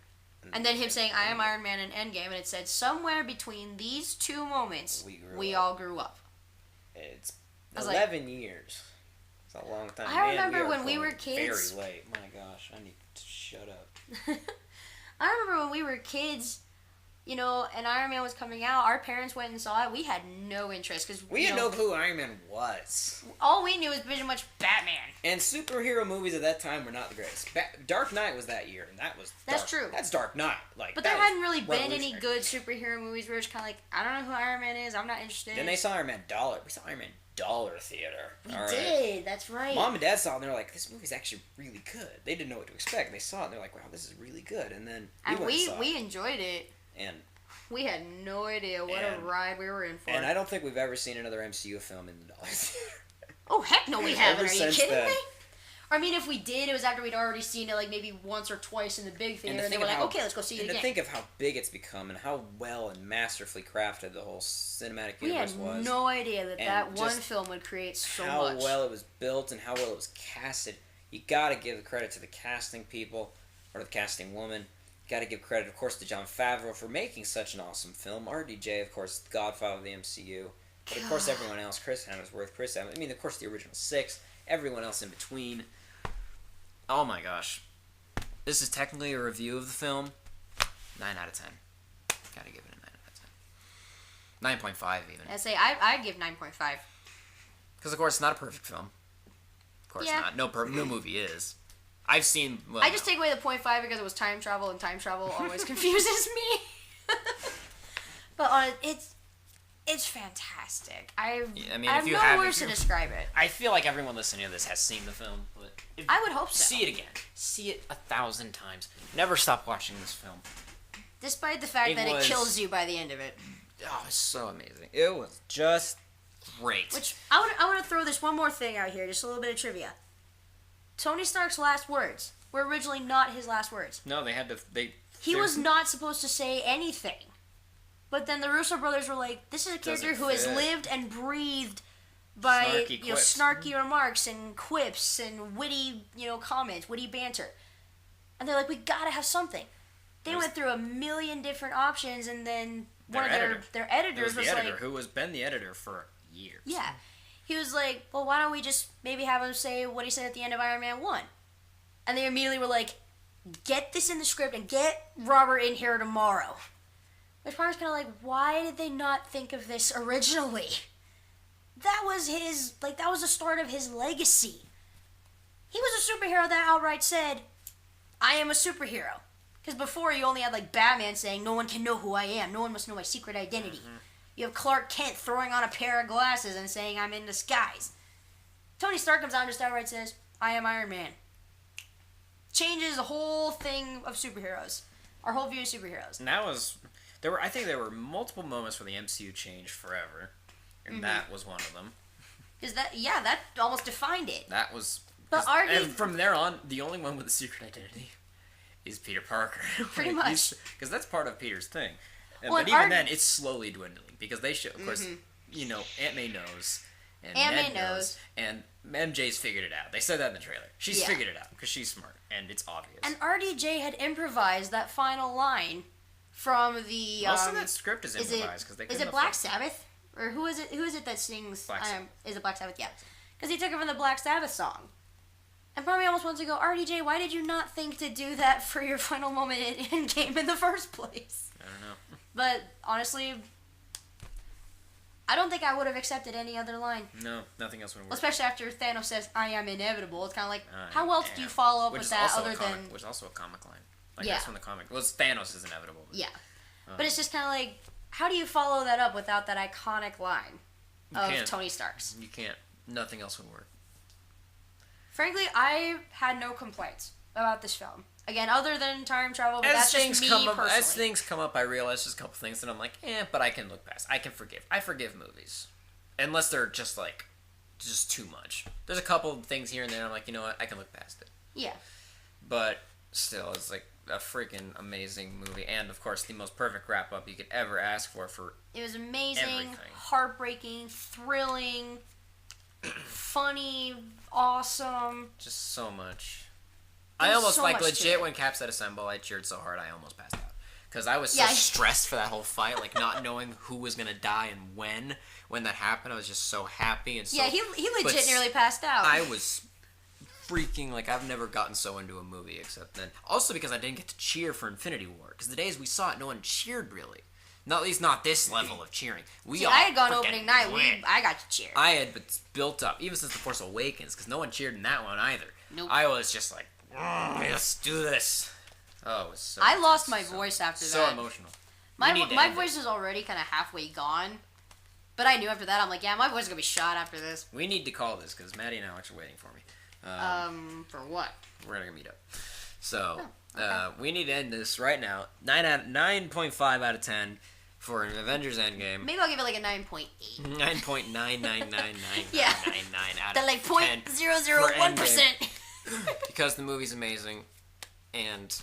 and then him saying, "I am Iron Man" in Endgame, and it said somewhere between these two moments, we all grew up. It's 11 years. It's a long time. I remember when we were kids. Very late. My gosh, I need to shut up. I remember when we were kids, you know, and Iron Man was coming out. Our parents went and saw it. We had no interest because we had no clue who Iron Man was. All we knew was pretty much Batman. And superhero movies at that time were not the greatest. Dark Knight was that year, and that's true. That's Dark Knight. But there hadn't really been any good superhero movies where it's kind of like, I don't know who Iron Man is. I'm not interested. Then they saw Iron Man Dollar. We saw Iron Man Dollar Theater. We did. That's right. Mom and Dad saw it, and they're like, "This movie's actually really good." They didn't know what to expect. And they saw it, and they're like, "Wow, this is really good." And then we enjoyed it. And we had no idea what a ride we were in for. And I don't think we've ever seen another MCU film in the Dollar Theater. Oh, heck no, we haven't. Are you kidding me? I mean, if we did, it was after we'd already seen it, like, maybe once or twice in the big theater, and they were like, okay, let's go see it again. And to think of how big it's become and how well and masterfully crafted the whole cinematic universe was. We had no idea that one film would create so much. How well it was built and how well it was casted. You gotta give the credit to the casting people, or the casting woman. You gotta give credit, of course, to Jon Favreau for making such an awesome film. RDJ, of course, the godfather of the MCU. But, of course, everyone else. Chris Hemsworth, of course, the original 6. Everyone else in between. Oh my gosh. This is technically a review of the film. 9 out of 10. Gotta give it a 9 out of 10. 9.5 even. I give 9.5. Because, of course, it's not a perfect film. Of course not. No movie is. I've seen... Well, I just take away the 0.5 because it was time travel, and time travel always confuses me. But it's fantastic. I have no words to describe it. I feel like everyone listening to this has seen the film, but I would hope so. See it again. See it 1,000 times. Never stop watching this film. Despite the fact that it kills you by the end of it. Oh, it's so amazing. It was just great. Which I want to throw this one more thing out here, just a little bit of trivia. Tony Stark's last words were originally not his last words. No, they had to. He was not supposed to say anything. But then the Russo brothers were like, this is a character who has lived and breathed by snarky remarks and quips and witty, comments, witty banter. And they're like, we gotta have something. They went through a million different options, and then one of their editors was like, who has been the editor for years. Yeah. He was like, well, why don't we just maybe have him say what he said at the end of Iron Man 1? And they immediately were like, get this in the script and get Robert in here tomorrow. Which part was kind of like, why did they not think of this originally? That was that was the start of his legacy. He was a superhero that outright said, I am a superhero. Because before you only had Batman saying, no one can know who I am. No one must know my secret identity. Mm-hmm. You have Clark Kent throwing on a pair of glasses and saying, I'm in disguise. Tony Stark comes out and just outright says, I am Iron Man. Changes the whole thing of superheroes. Our whole view of superheroes. And that was... I think there were multiple moments where the MCU changed forever, and that was one of them. That almost defined it. That was... But and from there on, the only one with a secret identity is Peter Parker. Pretty much. Because that's part of Peter's thing. But even then, it's slowly dwindling, because they show, of course, Aunt May knows, And Aunt Ned May knows. And MJ's figured it out. They said that in the trailer. She's Yeah. figured it out because she's smart and it's obvious. And RDJ had improvised that final line from the. Most of that script is is improvised because they. Is it Black Sabbath or who is it? Who is it that sings? Black Sabbath. Is it Black Sabbath? Yeah, because he took it from the Black Sabbath song. And probably almost wants to go, RDJ, why did you not think to do that for your final moment in Endgame in the first place? I don't know. But honestly, I don't think I would have accepted any other line. No, nothing else would work. Especially after Thanos says, I am inevitable. It's kind of like, I how else do you follow up Which with is that also other a comic, than... Which is also a comic line. Like, Yeah. that's from the comic. Well, Thanos is inevitable. Yeah. But it's just kind of like, how do you follow that up without that iconic line of can't. Tony Stark's? You can't. Nothing else would work. Frankly, I had no complaints about this film. Again, other than time travel, but that's just me personally. As things come up, I realize there's a couple things that I'm like, but I can look past. I can forgive. I forgive movies. Unless they're just like, just too much. There's a couple of things here and there I'm like, you know what, I can look past it. Yeah. But still, it's like a freaking amazing movie. And of course, the most perfect wrap up you could ever ask for It was amazing, everything. heartbreaking, thrilling, funny, awesome. Just so much. There's I almost, so like, much to legit, it. when Cap said assemble, I cheered so hard I almost passed out. Because I was so Yeah. stressed for that whole fight, like, not knowing who was going to die and when that happened. I was just so happy and so... Yeah, he legit but nearly passed out. I was freaking, like, I've never gotten so into a movie except then. Also because I didn't get to cheer for Infinity War. Because the days we saw it, no one cheered, really. Not, at least not this level of cheering. See, I had gone opening night. went. I got to cheer. I had built up, even since The Force Awakens, because no one cheered in that one either. Nope. I was just like, let's do this. Oh, it was so... I lost my so- voice after so that. emotional. My We need to my end voice is already kind of halfway gone. But I knew after that, I'm like, yeah, my voice is going to be shot after this. We need to call this, because Maddie and Alex are waiting for me. For what? We're going to meet up. So, Oh, okay. we need to end this right now. 9.5 out of 10 for Avengers Endgame. Maybe I'll give it like a 9.8. 9.9999999 Yeah. out The of like 10. 0.001%. Because the movie's amazing, and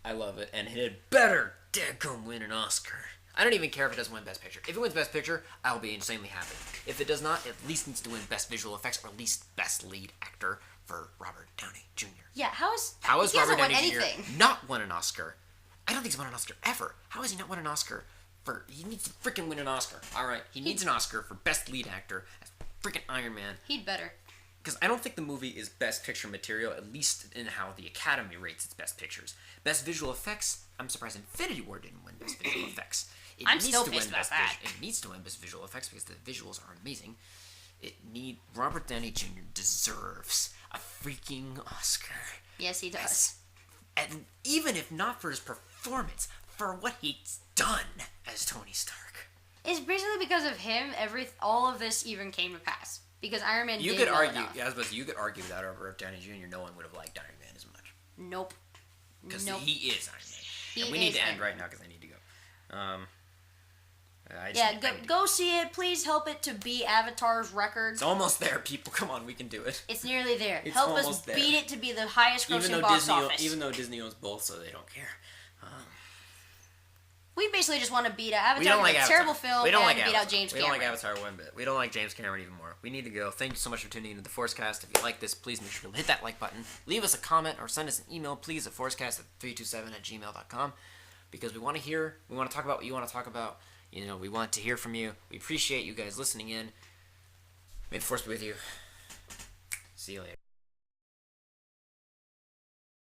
I love it, and it better dadgum win an Oscar. I don't even care if it doesn't win Best Picture. If it wins Best Picture, I'll be insanely happy. If it does not, it at least needs to win Best Visual Effects, or at least Best Lead Actor for Robert Downey Jr. Yeah, how is How has he hasn't Robert won Downey anything. Jr. not won an Oscar? I don't think he's won an Oscar ever. How has he not won an Oscar for... He needs to freaking win an Oscar. Alright, he needs an Oscar for Best Lead Actor as freaking Iron Man. He'd better. Because I don't think the movie is Best Picture material, at least in how the Academy rates its Best Pictures. Best Visual Effects, I'm surprised Infinity War didn't win Best Visual Effects. I'm still pissed about that. It needs to win Best Visual Effects because the visuals are amazing. Robert Downey Jr. deserves a freaking Oscar. Yes, he does. And even if not for his performance, for what he's done as Tony Stark. It's basically because of him. All of this even came to pass because Iron Man. You did could well argue, enough. yeah, I was about to say, you could argue that over if Downey Jr. no one would have liked Iron Man as much. Nope. Because Nope. he is Iron Man. He And we need is to end Iron right now because I need to go. Go see it. Please help it to beat Avatar's record. It's almost there, people. Come on, we can do it. It's nearly there. It's Help us almost there. beat it to be the highest grossing box office. Even though Disney owns both, so they don't care. We basically just want to beat Avatar. We don't like a Avatar. terrible film. We don't and like beat Avatar. out James We Cameron. don't like Avatar one bit. We don't like James Cameron even more. We need to go. Thank you so much for tuning into the Forcecast. If you like this, please make sure to hit that like button. Leave us a comment or send us an email, please, at forcecast327@gmail.com. Because we want to hear, we want to talk about what you want to talk about. You know, we want to hear from you. We appreciate you guys listening in. May the Force be with you. See you later.